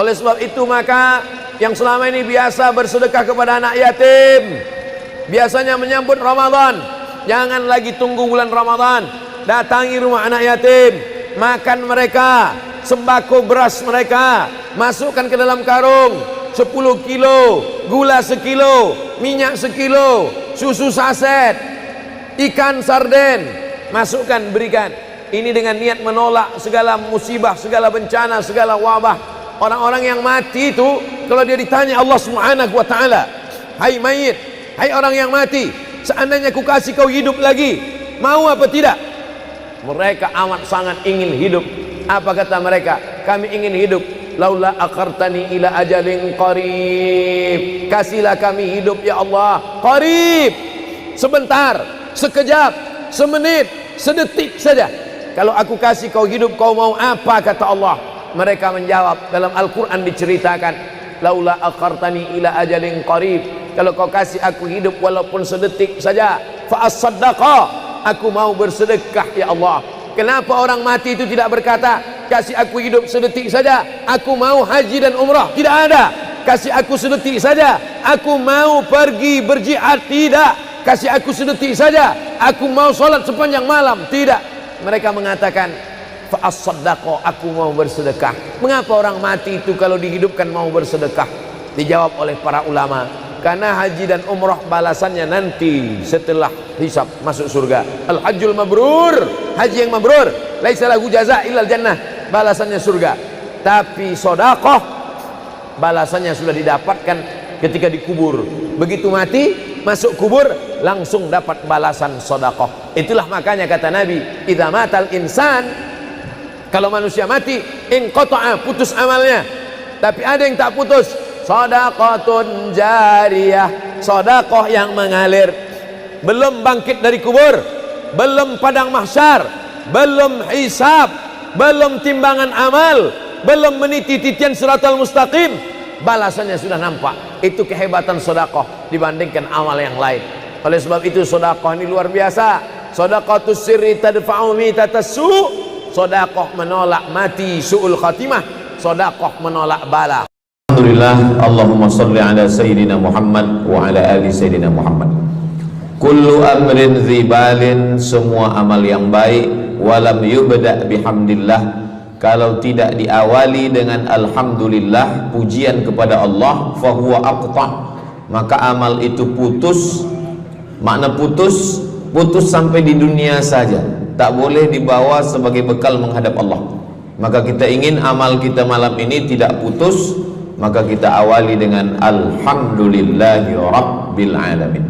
Oleh sebab itu maka yang selama ini biasa bersedekah kepada anak yatim, biasanya menyambut Ramadan, jangan lagi tunggu bulan Ramadan, datangi rumah anak yatim, makan mereka, sembako beras mereka, masukkan ke dalam karung 10 kilo, gula sekilo, minyak sekilo, susu saset, ikan sarden, masukkan, berikan. Ini dengan niat menolak segala musibah, segala bencana, segala wabah. Orang-orang yang mati itu kalau dia ditanya Allah Subhanahu wa taala, hai mayit, hai orang yang mati, seandainya ku kasih kau hidup lagi, mau apa tidak? Mereka amat sangat ingin hidup. Apa kata mereka? Kami ingin hidup. Laula akhartani ila ajalin qarib, kasihlah kami hidup ya Allah qarib, sebentar, sekejap, semenit, sedetik saja. Kalau aku kasih kau hidup, kau mau apa? Kata Allah. Mereka menjawab, dalam Al-Quran diceritakan, laula akhartani ila ajalin qarib, kalau kau kasih aku hidup walaupun sedetik saja, fa as-saddaqa, aku mau bersedekah ya Allah. Kenapa orang mati itu tidak berkata, kasih aku hidup sedetik saja, aku mau haji dan umrah? Tidak ada. Kasih aku sedetik saja, aku mau pergi berjihad? Tidak. Kasih aku sedetik saja, aku mau sholat sepanjang malam? Tidak. Mereka mengatakan, fa'as-saddaqa, aku mau bersedekah. Mengapa orang mati itu kalau dihidupkan mau bersedekah? Dijawab oleh para ulama, karena haji dan umrah balasannya nanti setelah hisab masuk surga. Al-hajjul mabrur, haji yang mabrur, laisa lahu jaza illal jannah, balasannya surga. Tapi sedekah balasannya sudah didapatkan ketika dikubur. Begitu mati masuk kubur langsung dapat balasan sedekah. Itulah makanya kata Nabi, idza matal insan, kalau manusia mati, inqata'a, putus amalnya. Tapi ada yang tak putus, shadaqatun jariyah, sedekah yang mengalir. Belum bangkit dari kubur, belum padang mahsyar, belum hisab, belum timbangan amal, belum meniti titian siratal mustaqim, balasannya sudah nampak. Itu kehebatan sedekah dibandingkan amal yang lain. Oleh sebab itu sedekah ini luar biasa. Shadaqatus sirri tadfa'u mitatas su', sedekah menolak mati su'ul khatimah, sedekah menolak bala. Alhamdulillah, Allahumma salli ala Sayyidina Muhammad wa ala ali Sayyidina Muhammad. Kullu amrin zibalin, semua amal yang baik, walam yubda' bihamdillah, kalau tidak diawali dengan alhamdulillah, pujian kepada Allah, fahuwa aqta', maka amal itu putus. Makna putus, putus sampai di dunia saja, tak boleh dibawa sebagai bekal menghadap Allah. Maka kita ingin amal kita malam ini tidak putus, maka kita awali dengan alhamdulillahi rabbil alamin.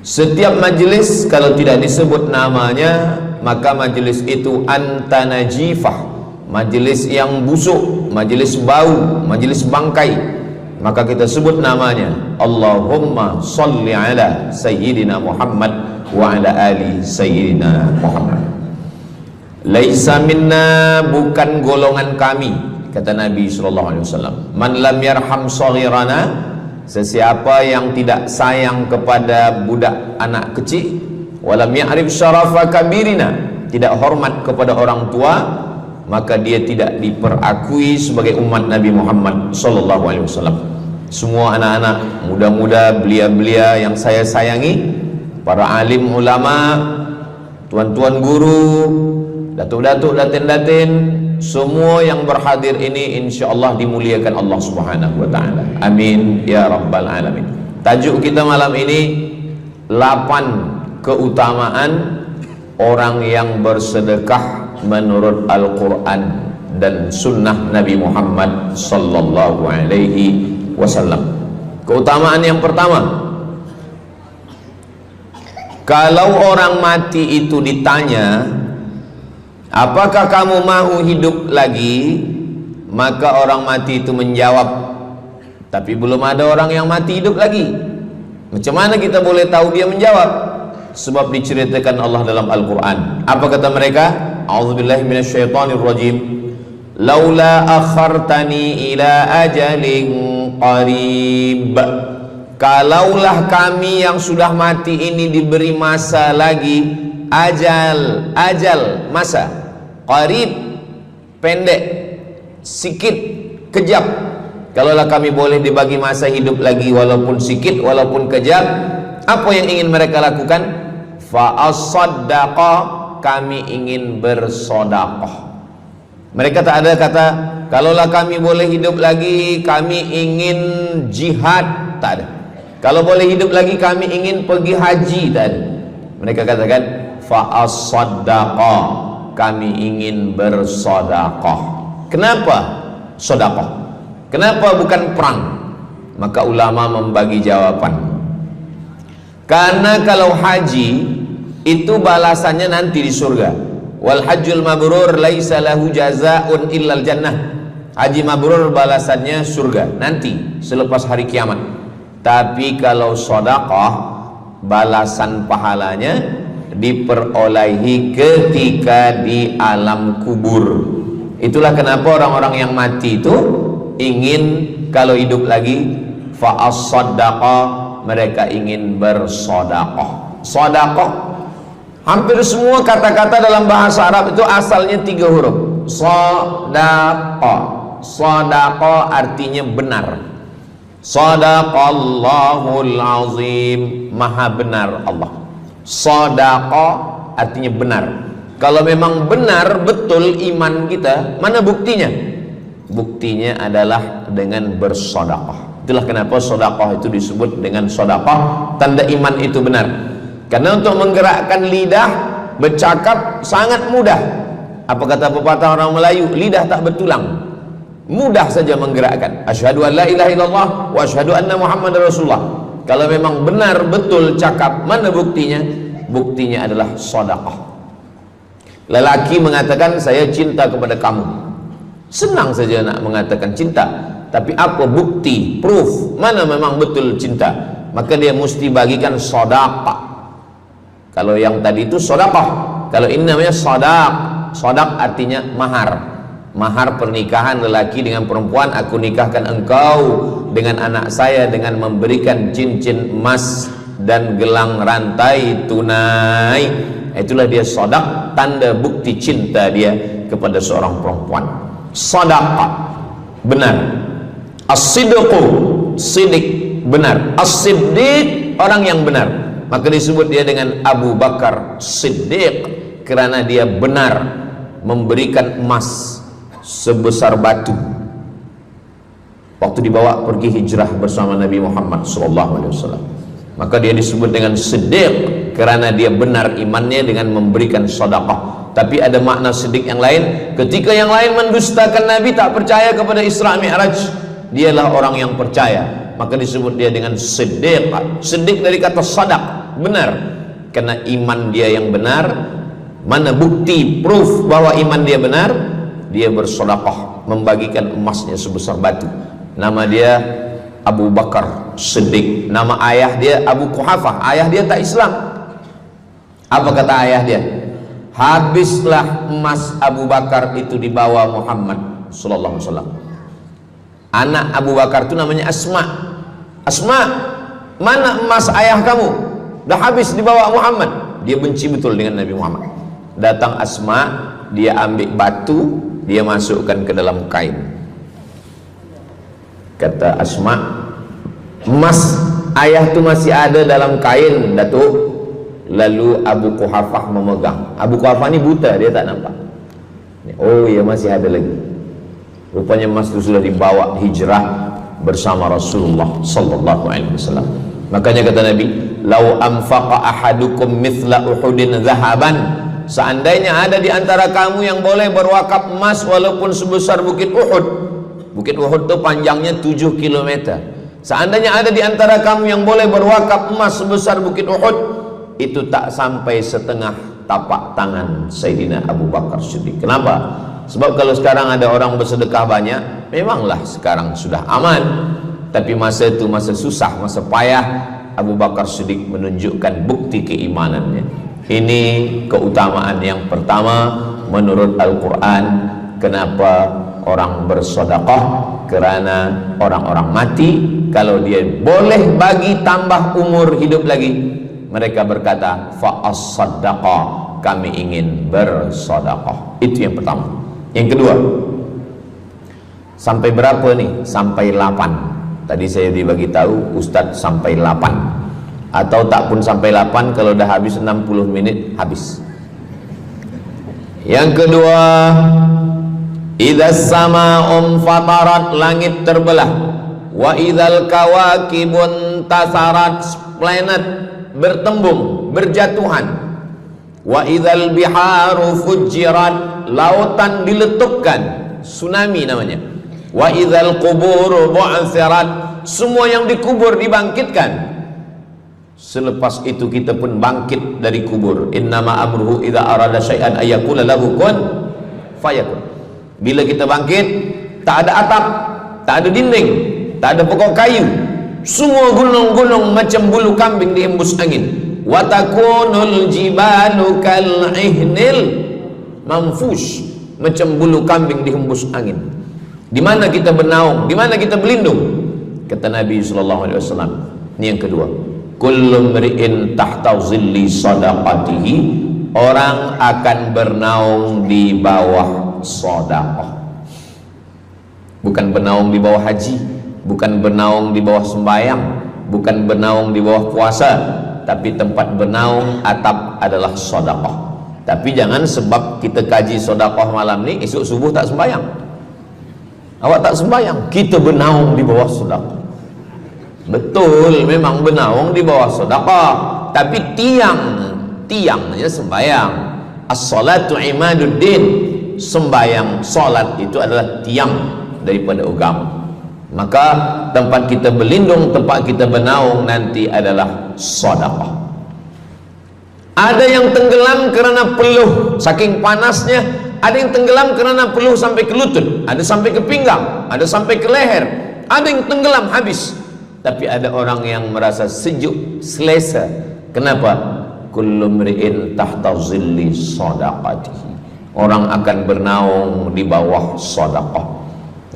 Setiap majelis kalau tidak disebut namanya, maka majelis itu antanajifah, majelis yang busuk, majelis bau, majelis bangkai. Maka kita sebut namanya, Allahumma salli ala Sayyidina Muhammad wa ala ali Sayyidina Muhammad. Laisa minna, bukan golongan kami, kata Nabi SAW. Man lam yarham saghirana, sesiapa yang tidak sayang kepada budak anak kecil, walam ya'rif syarafa kabirina, tidak hormat kepada orang tua, maka dia tidak diperakui sebagai umat Nabi Muhammad SAW. Semua anak-anak muda-muda, belia-belia yang saya sayangi, para alim ulama, tuan-tuan guru, datuk-datuk, datin-datin, semua yang berhadir ini insyaallah dimuliakan Allah Subhanahu wa taala. Amin ya rabbal alamin. Tajuk kita malam ini 8 keutamaan orang yang bersedekah menurut Al-Qur'an dan sunnah Nabi Muhammad sallallahu alaihi wasallam. Keutamaan yang pertama, kalau orang mati itu ditanya, apakah kamu mau hidup lagi? Maka orang mati itu menjawab, tapi belum ada orang yang mati hidup lagi. Macam mana kita boleh tahu dia menjawab? Sebab diceritakan Allah dalam Al-Quran. Apa kata mereka? A'udzubillahi minasyaitonirrajim. Laula akhartani ila ajalin qarib, kalaulah kami yang sudah mati ini diberi masa lagi, ajal masa, qarib pendek, sikit, kejap. Kalaulah kami boleh dibagi masa hidup lagi walaupun sikit, walaupun kejap, apa yang ingin mereka lakukan? Fa as-saddaqa, kami ingin bersodaqah. Mereka tak ada kata, kalaulah kami boleh hidup lagi, kami ingin jihad, tak ada. Kalau boleh hidup lagi, kami ingin pergi haji, tak ada. Mereka katakan, fa as-saddaqa, kami ingin bersodaqah. Kenapa sodaqah? Kenapa bukan perang? Maka ulama membagi jawaban. Karena kalau haji itu balasannya nanti di surga. Wal hajjul mabrur laisa lahu jazaa'un illal jannah. Haji mabrur balasannya surga nanti selepas hari kiamat. Tapi kalau sedekah, balasan pahalanya diperolehi ketika di alam kubur. Itulah kenapa orang-orang yang mati itu ingin kalau hidup lagi, fa as-sadaqah, mereka ingin bersedekah. Sedekah, hampir semua kata-kata dalam bahasa Arab itu asalnya 3 huruf. Sadaqah. Sadaqah artinya benar. Sadaqallahul azim, maha benar Allah. Sadaqah artinya benar. Kalau memang benar betul iman kita, mana buktinya? Buktinya adalah dengan bersedekah. Itulah kenapa sedekah itu disebut dengan sedekah, tanda iman itu benar. Karena untuk menggerakkan lidah bercakap sangat mudah. Apa kata pepatah orang Melayu? Lidah tak bertulang, mudah saja menggerakkan. Asyhadu an la ilaha illallah wa asyhadu anna Muhammadar Rasulullah. Kalau memang benar betul cakap, mana buktinya? Buktinya adalah sedekah. Lelaki mengatakan saya cinta kepada kamu, senang saja nak mengatakan cinta, tapi apa bukti, proof, mana memang betul cinta? Maka dia mesti bagikan sedekah. Kalau yang tadi itu sedekah, kalau ini namanya sadaq. Sadaq artinya mahar. Mahar pernikahan lelaki dengan perempuan, aku nikahkan engkau dengan anak saya dengan memberikan cincin emas dan gelang rantai tunai. Itulah dia sadaq, tanda bukti cinta dia kepada seorang perempuan. Sadaqah, benar. As-sidqu, sidik, benar. As-siddiq, orang yang benar. Maka disebut dia dengan Abu Bakar Siddiq, karena dia benar memberikan emas sebesar batu waktu dibawa pergi hijrah bersama Nabi Muhammad SAW. Maka dia disebut dengan Siddiq karena dia benar imannya dengan memberikan sedekah. Tapi ada makna siddiq yang lain. Ketika yang lain mendustakan Nabi, tak percaya kepada Isra Mi'raj, dialah orang yang percaya, maka disebut dia dengan Siddiq. Siddiq dari kata sadaq, benar, karena iman dia yang benar. Mana bukti, proof bahwa iman dia benar? Dia bersedekah, membagikan emasnya sebesar batu. Nama dia Abu Bakar Siddiq. Nama ayah dia Abu Quhafah. Ayah dia tak Islam. Apa kata ayah dia? Habislah emas Abu Bakar itu dibawa Muhammad sallallahu alaihi wasallam. Anak Abu Bakar itu namanya Asma. Asma, mana emas ayah kamu? Dah habis dibawa Muhammad. Dia benci betul dengan Nabi Muhammad. Datang Asma, dia ambil batu, dia masukkan ke dalam kain. Kata Asma, emas ayah tu masih ada dalam kain, Datuk. Lalu Abu Quhafah memegang. Abu Quhafah ni buta, dia tak nampak. Oh ya, masih ada lagi. Rupanya emas itu sudah dibawa hijrah bersama Rasulullah sallallahu alaihi wasallam. Makanya kata Nabi, "Lau anfaqa ahadukum mithla Uhudin zahaban." Seandainya ada di antara kamu yang boleh berwakaf emas walaupun sebesar Bukit Uhud. Bukit Uhud itu panjangnya 7 km. Seandainya ada di antara kamu yang boleh berwakaf emas sebesar Bukit Uhud, itu tak sampai setengah tapak tangan Sayyidina Abu Bakar Siddiq. Kenapa? Sebab kalau sekarang ada orang bersedekah banyak, memanglah sekarang sudah aman. Tapi masa itu masa susah, masa payah, Abu Bakar Siddiq menunjukkan bukti keimanannya. Ini keutamaan yang pertama menurut Al-Quran. Kenapa orang bersedekah? Karena orang-orang mati, kalau dia boleh bagi tambah umur hidup lagi, mereka berkata, fa'as-saddaqa, kami ingin bersedekah. Itu yang pertama. Yang kedua, sampai berapa nih? Sampai 8. Tadi saya dibagi tahu Ustadz sampai 8. Atau tak pun sampai 8, kalau dah habis 60 menit habis. Yang kedua, idzas sama'un fatarat, langit terbelah. Wa idzal kawakibun tasarat, planet bertembung, berjatuhan. Wa idzal biharu fujirat, lautan diletupkan, tsunami namanya. Wa idzal qubur bu'athirat, semua yang dikubur dibangkitkan. Selepas itu kita pun bangkit dari kubur. Innama amruhu idza arada syai'an ayyaqula lahu kun fayakun. Bila kita bangkit, tak ada atap, tak ada dinding, tak ada pokok kayu, semua gunung-gunung macam bulu kambing dihembus angin. Wa takunul jibalu kal ihnil manfush, macam bulu kambing dihembus angin. Di mana kita bernaung? Di mana kita berlindung? Kata Nabi sallallahu alaihi wasallam. Ini yang kedua. Kullu mri'in tahta zilli sadaqatihi, orang akan bernaung di bawah sedekah. Bukan bernaung di bawah haji, bukan bernaung di bawah sembahyang, bukan bernaung di bawah puasa, tapi tempat bernaung atap adalah sedekah. Tapi jangan sebab kita kaji sedekah malam ni, esok subuh tak sembahyang. Awak tak sembahyang, kita bernaung di bawah sedekah. Betul, memang bernaung di bawah sedekah, tapi tiangnya sembahyang. As-salatu imaduddin, sembahyang, salat itu adalah tiang daripada agama. Maka tempat kita berlindung, tempat kita bernaung nanti adalah sedekah. Ada yang tenggelam kerana peluh saking panasnya, ada yang tenggelam kerana peluh sampai ke lutut, ada sampai ke pinggang, ada sampai ke leher, ada yang tenggelam habis. Tapi ada orang yang merasa sejuk, selesa. Kenapa? Kullu mri'in tahta zilli sadaqatihi, orang akan bernaung di bawah sedekah.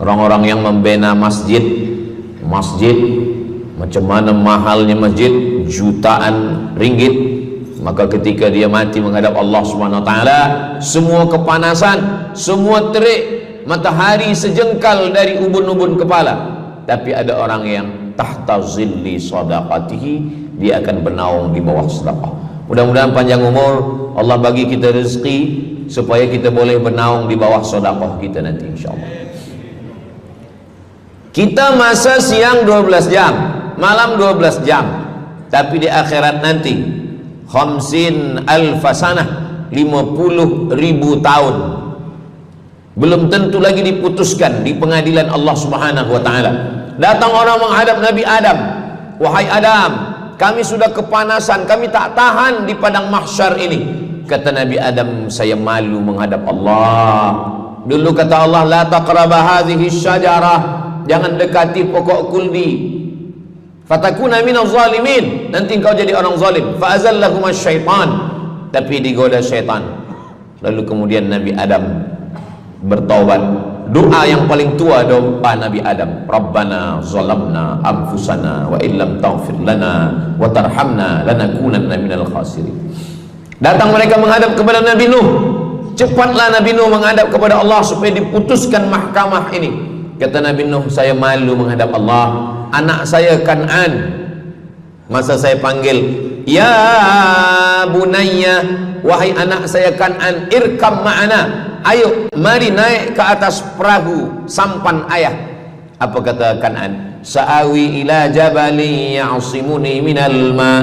Orang-orang yang membina masjid, macam mana mahalnya masjid, jutaan ringgit, maka ketika dia mati menghadap Allah Subhanahu wa taala, semua kepanasan, semua terik matahari sejengkal dari ubun-ubun kepala, tapi ada orang yang tahta zilli sadaqatihi, dia akan bernaung di bawah sedekah. Mudah-mudahan panjang umur, Allah bagi kita rezeki supaya kita boleh bernaung di bawah sedekah kita nanti insyaallah. Kita masa siang 12 jam, malam 12 jam, tapi di akhirat nanti 50 alfasanah, 50.000 tahun, belum tentu lagi diputuskan di pengadilan Allah Subhanahu wa taala. Datang orang menghadap Nabi Adam, wahai Adam, kami sudah kepanasan, kami tak tahan di padang mahsyar ini. Kata Nabi Adam, saya malu menghadap Allah. Dulu kata Allah, la taqraba hadhihi syajarah, jangan dekati pokok kuldi, fatakuna minaz zalimin, nanti engkau jadi orang zalim. Fa azallahuma syaitan, tapi digoda syaitan. Lalu kemudian Nabi Adam bertaubat. Doa yang paling tua doa Nabi Adam, Rabbana zalamna anfusana wa illam taghfir lana wa tarhamna lanakunanna minal khasirin. Datang mereka menghadap kepada Nabi Nuh. Cepatlah Nabi Nuh menghadap kepada Allah supaya diputuskan mahkamah ini. Kata Nabi Nuh, saya malu menghadap Allah. Anak saya Kan'an, masa saya panggil, ya bunayya, wahai anak saya Kan'an, irkam ma'ana, ayo mari naik ke atas perahu sampan ayah. Apa kata Kan'an? Sa'awi ila jabali ya'simuni minal ma,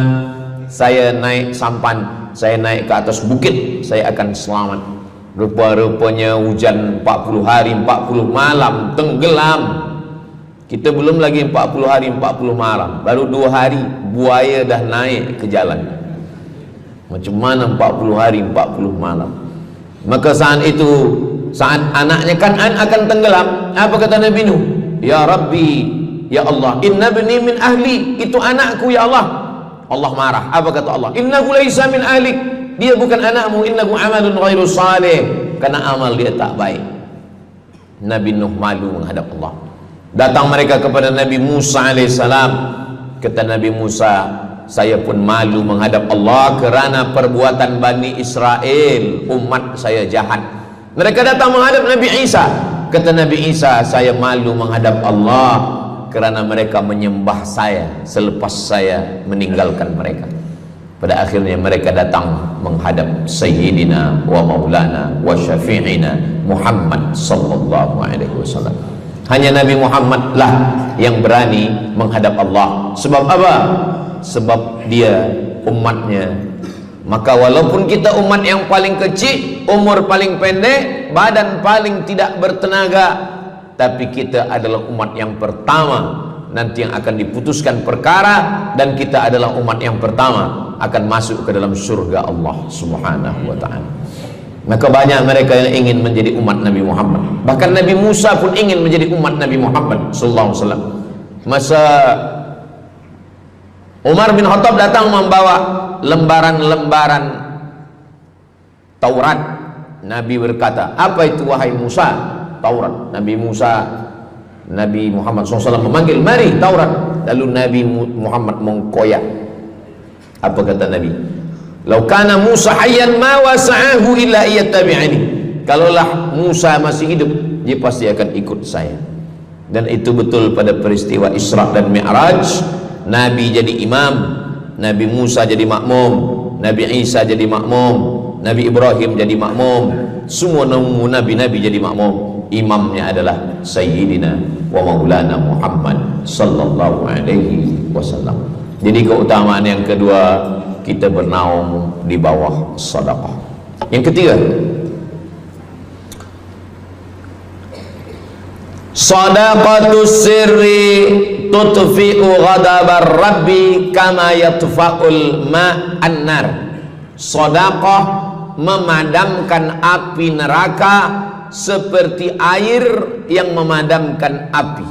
saya naik sampan, saya naik ke atas bukit, saya akan selamat. Rupa-rupanya hujan 40 hari 40 malam, tenggelam. Kita belum lagi 40 hari 40 malam, baru 2 hari buaya dah naik ke jalan. Macam mana 40 hari 40 malam? Maka saat itu, saat anaknya Kan'an akan tenggelam, apa kata Nabi Nuh? Ya Rabbi, ya Allah, inna bni min ahli, itu anakku ya Allah. Allah marah. Apa kata Allah? Innahu laisa min ahlik, dia bukan anakmu. Innahu amalun ghairu salih, karena amal dia tak baik. Nabi Nuh malu menghadap Allah. Datang mereka kepada Nabi Musa alaihissalam. Kata Nabi Musa, saya pun malu menghadap Allah kerana perbuatan Bani Israel, umat saya jahat. Mereka datang menghadap Nabi Isa. Kata Nabi Isa, saya malu menghadap Allah kerana mereka menyembah saya selepas saya meninggalkan mereka. Pada akhirnya mereka datang menghadap Sayyidina wa Maulana wa Syafi'ina Muhammad sallallahu alaihi wasallam. Hanya Nabi Muhammad lah yang berani menghadap Allah. Sebab apa? Sebab dia umatnya. Maka walaupun kita umat yang paling kecil, umur paling pendek, badan paling tidak bertenaga, tapi kita adalah umat yang pertama nanti yang akan diputuskan perkara, dan kita adalah umat yang pertama akan masuk ke dalam surga Allah Subhanahu wa ta'ala. Maka banyak mereka yang ingin menjadi umat Nabi Muhammad. Bahkan Nabi Musa pun ingin menjadi umat Nabi Muhammad sallallahu alaihi wasallam. Masa Umar bin Khattab datang membawa lembaran-lembaran Taurat, Nabi berkata, apa itu wahai Musa? Taurat. Nabi Muhammad SAW memanggil, mari Taurat. Lalu Nabi Muhammad mengkoyak. Apa kata Nabi? Lau kana Musa hayyan ma wasa'ahu illa iyattabi'ani. Kalaulah Musa masih hidup, dia pasti akan ikut saya. Dan itu betul pada peristiwa Isra dan Mi'raj. Nabi jadi imam, Nabi Musa jadi makmum, Nabi Isa jadi makmum, Nabi Ibrahim jadi makmum, semua nabi-nabi jadi makmum. Imamnya adalah Sayyidina wa Maulana Muhammad sallallahu alaihi wasallam. Jadi keutamaan yang kedua, kita bernaung di bawah sedekah. Yang ketiga, sadaqatus sirri tutfi'u ghadabar rabbi kama yatfa'ul ma'an nar. Sedekah memadamkan api neraka seperti air yang memadamkan api.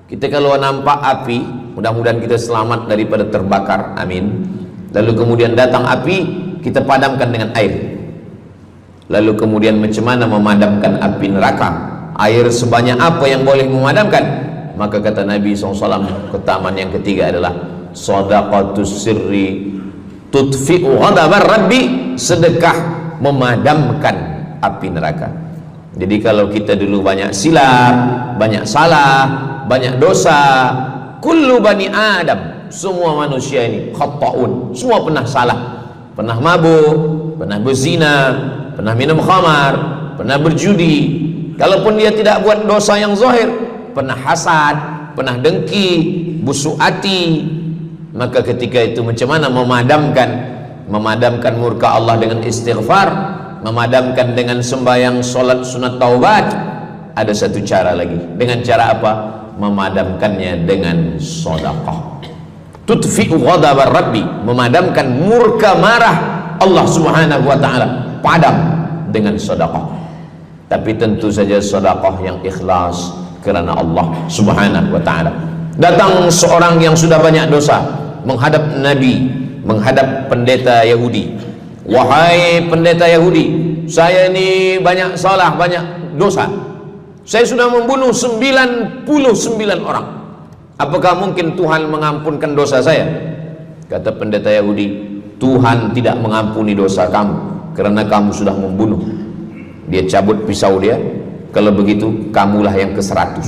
Kita kalau nampak api, mudah-mudahan kita selamat daripada terbakar, amin. Lalu kemudian datang api, kita padamkan dengan air. Lalu kemudian macam mana memadamkan api neraka? Air sebanyak apa yang boleh memadamkan? Maka kata Nabi SAW, keutamaan yang ketiga adalah sadaqatus sirri tutfi'u ghadabar rabbi, sedekah memadamkan api neraka. Jadi kalau kita dulu banyak silap, banyak salah, banyak dosa. Kullu bani Adam, semua manusia ini khata'un, semua pernah salah, pernah mabuk, pernah berzina, pernah minum khamar, pernah berjudi. Kalaupun dia tidak buat dosa yang zahir, pernah hasad, pernah dengki, busuk hati. Maka ketika itu macam mana memadamkan murka Allah dengan istighfar, memadamkan dengan sembahyang, solat, sunat, taubat? Ada satu cara lagi. Dengan cara apa? Memadamkannya dengan sedekah. Tudfi'u ghadabar rabbi, memadamkan murka marah Allah subhanahu wa ta'ala, padam dengan sedekah. Tapi tentu saja sedekah yang ikhlas kerana Allah subhanahu wa ta'ala. Datang seorang yang sudah banyak dosa menghadap Nabi, menghadap pendeta Yahudi. Wahai pendeta Yahudi, saya ini banyak salah, banyak dosa. Saya sudah membunuh 99 orang. Apakah mungkin Tuhan mengampunkan dosa saya? Kata pendeta Yahudi, Tuhan tidak mengampuni dosa kamu kerana kamu sudah membunuh. Dia cabut pisau dia. Kalau begitu kamulah yang ke-100.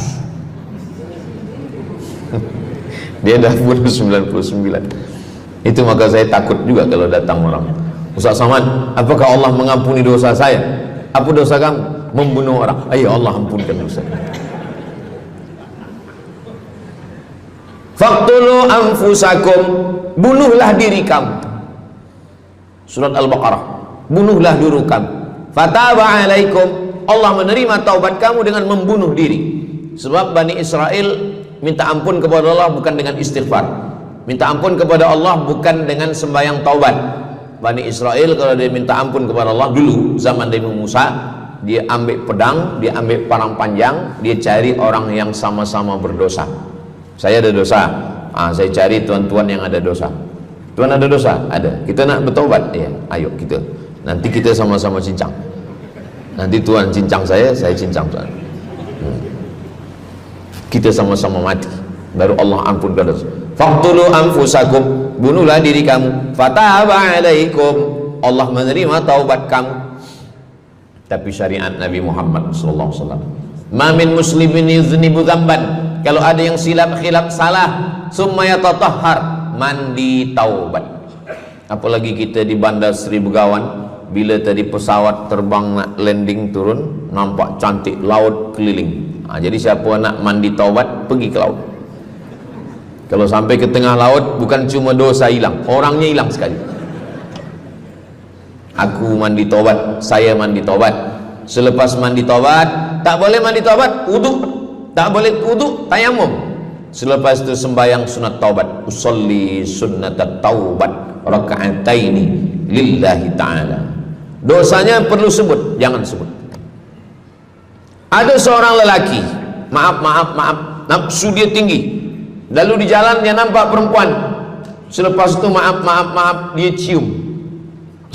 Dia dah bunuh 99. Itu maka saya takut juga kalau datang orang, Ustaz Samad, apakah Allah mengampuni dosa saya? Apa dosa kamu? Membunuh orang. Ayo Allah ampunkan dosa. Faqtulu anfusakum, bunuhlah diri kamu. Surat Al-Baqarah. Bunuhlah diri kamu. Fataba alaikum, Allah menerima taubat kamu dengan membunuh diri. Sebab Bani Israel minta ampun kepada Allah bukan dengan istighfar, minta ampun kepada Allah bukan dengan sembahyang taubat. Bani Israel kalau dia minta ampun kepada Allah dulu zaman Nabi Musa, dia ambil pedang, dia ambil parang panjang, dia cari orang yang sama-sama berdosa. Saya ada dosa, saya cari tuan-tuan yang ada dosa. Tuan ada dosa? Ada. Kita nak bertaubat? Ya, ayo kita. Nanti kita sama-sama cincang. Nanti tuan cincang saya cincang tuan. Kita sama-sama mati, baru Allah ampunkan dosa. Faqtulu anfusakum, bunuhlah diri kamu. Fataba alaikum, Allah menerima taubat kamu. Tapi syariat Nabi Muhammad sallallahu alaihi wasallam, ma min muslimin yuznibu dzamban, kalau ada yang silap khilaf salah, summa yatatahhar, mandi taubat. Apalagi kita di Bandar Seri Begawan, bila tadi pesawat terbang nak landing turun, nampak cantik laut keliling. Jadi siapa nak mandi taubat, pergi ke laut. Kalau sampai ke tengah laut, bukan cuma dosa hilang, orangnya hilang sekali. Aku mandi taubat, saya mandi taubat. Selepas mandi taubat, tak boleh mandi taubat, wudu. Tak boleh wudu, tayamum. Selepas itu sembahyang sunat taubat, usolli sunnatat taubat raka'ataini lillahi ta'ala. Dosanya perlu sebut, jangan sebut. Ada seorang lelaki, maaf, nafsu dia tinggi. Lalu di jalan dia nampak perempuan. Selepas itu maaf, dia cium.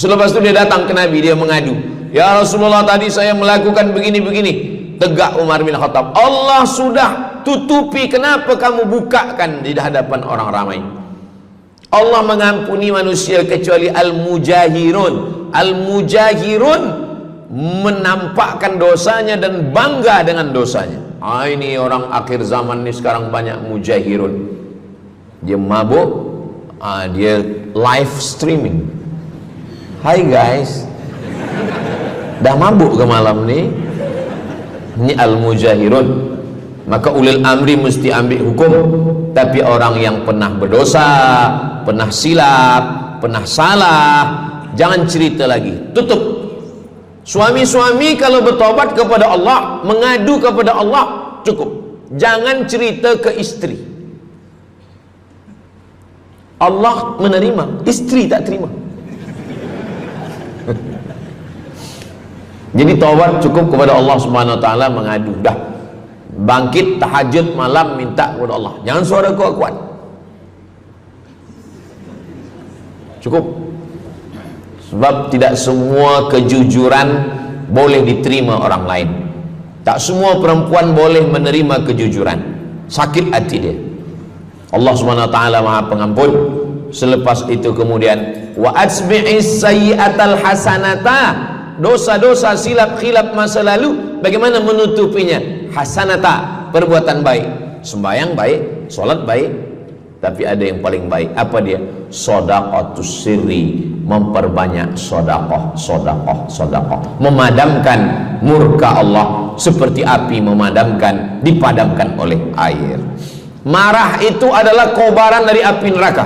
Selepas itu dia datang ke Nabi, dia mengadu, ya Rasulullah, tadi saya melakukan begini. Tegak Umar bin Khattab, Allah sudah tutupi, kenapa kamu bukakan di hadapan orang ramai? Allah mengampuni manusia kecuali al-mujahirun. Al-mujahirun menampakkan dosanya dan bangga dengan dosanya. Ini orang akhir zaman ini sekarang banyak mujahirun. Dia mabuk, dia live streaming. Hai guys, dah mabuk ke malam ni? Ini al-mujahirun. Maka ulil amri mesti ambil hukum. Tapi orang yang pernah berdosa, pernah silap, pernah salah, jangan cerita lagi, tutup. Suami-suami kalau bertobat kepada Allah, mengadu kepada Allah, cukup. Jangan cerita ke istri. Allah menerima, istri tak terima. Jadi taubat cukup kepada Allah Subhanahu wa taala, mengadu dah. Bangkit tahajud malam minta kepada Allah. Jangan suara kuat-kuat. Cukup. Sebab tidak semua kejujuran boleh diterima orang lain. Tak semua perempuan boleh menerima kejujuran. Sakit hati dia. Allah Subhanahu wa taala Maha Pengampun. Selepas itu kemudian wa asbi'is sayyi'atal hasanata, dosa-dosa silap khilaf masa lalu bagaimana menutupinya? Hasanata, perbuatan baik. sembahyang baik, sholat baik, tapi ada yang paling baik. Apa dia? Shadaqatus sirri, memperbanyak sedekah, sedekah, sedekah, memadamkan murka Allah seperti api dipadamkan oleh air. Marah itu adalah kobaran dari api neraka.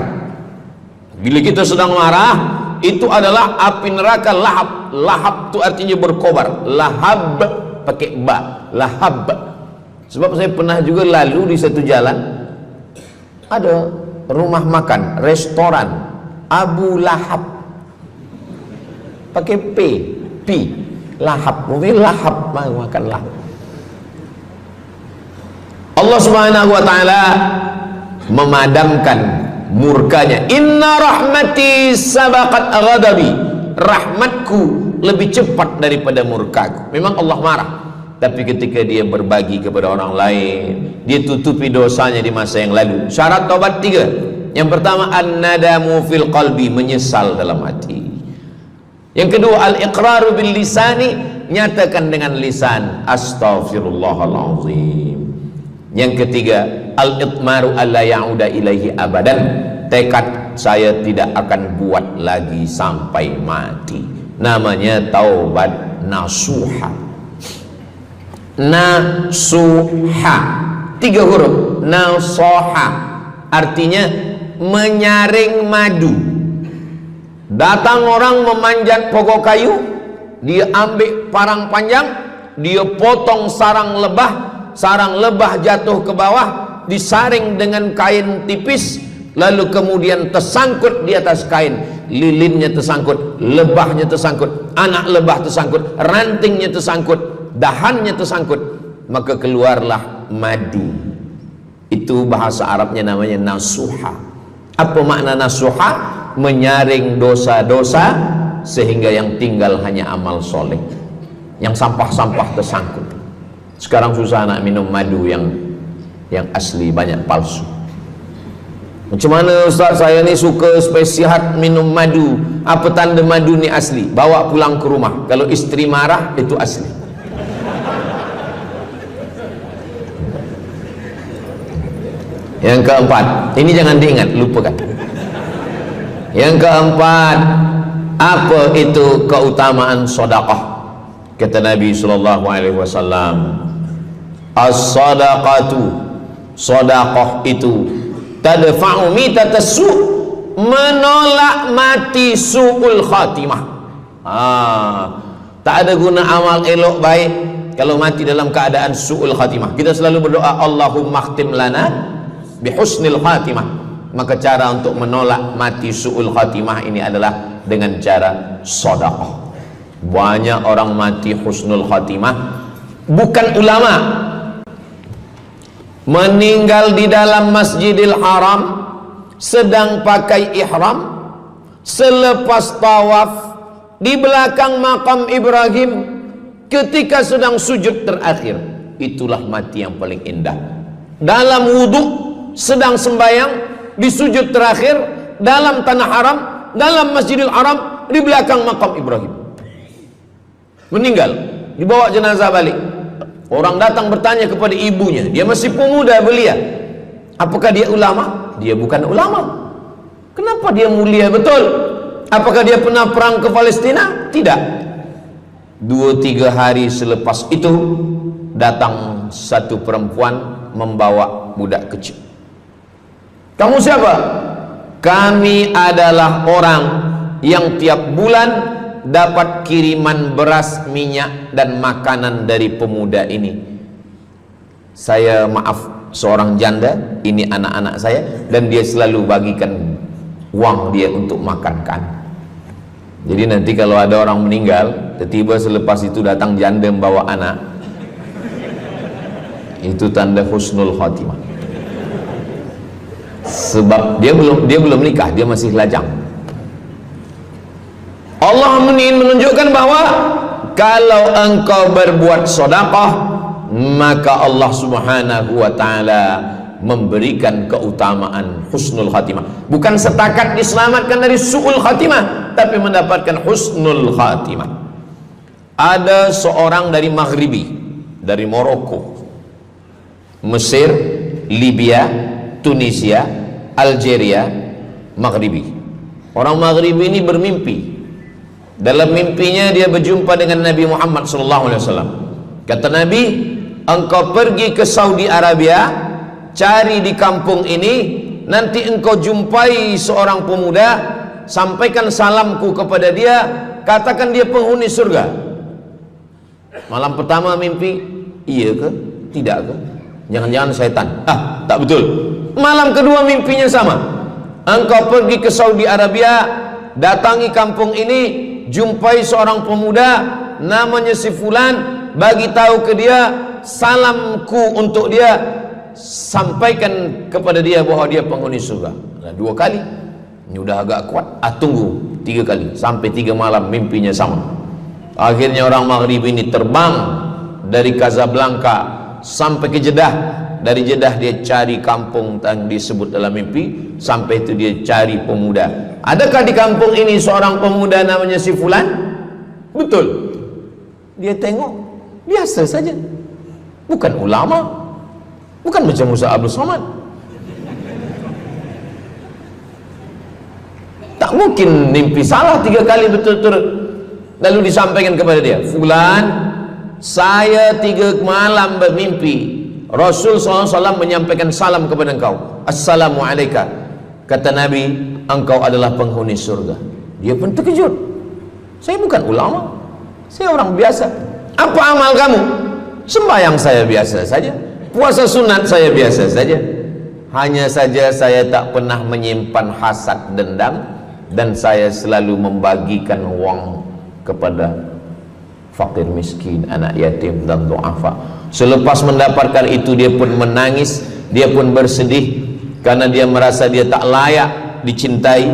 Bila kita sedang marah, itu adalah api neraka lahab. Lahab itu artinya berkobar. Lahab pakai ba, lahab. Sebab saya pernah juga lalu di satu jalan, ada rumah makan, restoran Abu Lahab, pakai P, lahab, mungkin lahab, makan lahab. Allah Subhanahu wa taala memadamkan murkanya. Inna rahmati sabaqat ghadabi, rahmatku lebih cepat daripada murkaku. Memang Allah marah, tapi ketika dia berbagi kepada orang lain, dia tutupi dosanya di masa yang lalu. Syarat taubat 3. Yang pertama, an-nadamu fil qalbi, menyesal dalam hati. Yang kedua, al-iqraru bil lisani, nyatakan dengan lisan, astaghfirullahalazim. Yang ketiga, al-itmaru alla ya'uda ilaihi abadan, tekad saya tidak akan buat lagi sampai mati. Namanya taubat nasuha. Nasuha, 3 huruf. Nasoha artinya menyaring madu. Datang orang memanjat pokok kayu, dia ambil parang panjang, dia potong sarang lebah jatuh ke bawah, disaring dengan kain tipis, lalu kemudian tersangkut di atas kain. Lilinnya tersangkut, lebahnya tersangkut, anak lebah tersangkut, rantingnya tersangkut, dahannya tersangkut, maka keluarlah madu. Itu bahasa Arabnya namanya nasuha. Apa makna nasuha? Menyaring dosa-dosa sehingga yang tinggal hanya amal soleh, yang sampah-sampah tersangkut. Sekarang susah nak minum madu yang asli, banyak palsu. Macam mana Ustaz, saya ni suka spesial minum madu, apa tanda madu ni asli? Bawa pulang ke rumah, kalau istri marah itu asli. Yang keempat, ini jangan diingat, lupakan. Yang keempat, apa itu keutamaan sedekah? Kata Nabi sallallahu alaihi wasallam, as-sadaqatu, sedekah itu tadfa'u mitatassu, menolak mati su'ul khatimah. Tak ada guna amal elok baik kalau mati dalam keadaan su'ul khatimah. Kita selalu berdoa, Allahumma khtim lana bihusnil khatimah. Maka cara untuk menolak mati su'ul khatimah ini adalah dengan cara sedekah. Banyak orang mati husnul khatimah, bukan ulama, meninggal di dalam Masjidil Haram sedang pakai ihram, selepas tawaf di belakang makam Ibrahim ketika sedang sujud terakhir. Itulah mati yang paling indah. Dalam wudhu sedang sembahyang, di sujud terakhir dalam tanah haram, dalam Masjidil Haram, di belakang makam Ibrahim. Meninggal, dibawa jenazah balik. Orang datang bertanya kepada ibunya, dia masih pemuda belia, apakah dia ulama? Dia bukan ulama. Kenapa dia mulia betul? Apakah dia pernah perang ke Palestina? Tidak. 2-3 hari selepas itu datang satu perempuan membawa budak kecil. Kamu siapa? Kami adalah orang yang tiap bulan dapat kiriman beras, minyak dan makanan dari pemuda ini. Saya maaf, seorang janda, ini anak-anak saya, dan dia selalu bagikan uang dia untuk makan kami. Jadi nanti kalau ada orang meninggal, tiba-tiba selepas itu datang janda membawa anak, itu tanda husnul khatimah. Sebab dia belum nikah, dia masih lajang. Allah menunjukkan bahwa kalau engkau berbuat sedekah, maka Allah Subhanahu wa taala memberikan keutamaan husnul khatimah. Bukan setakat diselamatkan dari su'ul khatimah, tapi mendapatkan husnul khatimah. Ada seorang dari Maghribi, dari Maroko, Mesir, Libya, Tunisia, Algeria, Maghribi. Orang Maghribi ini bermimpi. Dalam mimpinya dia berjumpa dengan Nabi Muhammad SAW. Kata Nabi, engkau pergi ke Saudi Arabia, cari di kampung ini, nanti engkau jumpai seorang pemuda, sampaikan salamku kepada dia, katakan dia penghuni surga. Malam pertama mimpi, iya ke? Tidak ke? Jangan-jangan syaitan. Tak betul. Malam kedua mimpinya sama. Engkau pergi ke Saudi Arabia, datangi kampung ini, jumpai seorang pemuda namanya si fulan, bagi tahu ke dia, salamku untuk dia, sampaikan kepada dia bahwa dia penghuni surga. Nah, 2 kali. Ini udah agak kuat. Tunggu 3 kali, sampai 3 malam mimpinya sama. Akhirnya orang Maghrib ini terbang dari Casablanca sampai ke Jeddah. Dari Jeddah dia cari kampung yang disebut dalam mimpi. Sampai itu dia cari pemuda. Adakah di kampung ini seorang pemuda namanya si fulan? Betul. Dia tengok, biasa saja. Bukan ulama, bukan macam Musa Abdul Somad. Tak mungkin mimpi salah 3 kali betul-betul. Lalu disampaikan kepada dia, fulan, saya 3 malam bermimpi Rasul SAW menyampaikan salam kepada engkau. Assalamualaikum. Kata Nabi, engkau adalah penghuni surga. Dia pun terkejut. Saya bukan ulama, saya orang biasa. Apa amal kamu? Sembahyang saya biasa saja, puasa sunat saya biasa saja. Hanya saja saya tak pernah menyimpan hasad dendam, dan saya selalu membagikan uang kepada fakir miskin, anak yatim dan du'afa. Selepas mendapatkan itu dia pun menangis, dia pun bersedih karena dia merasa dia tak layak dicintai,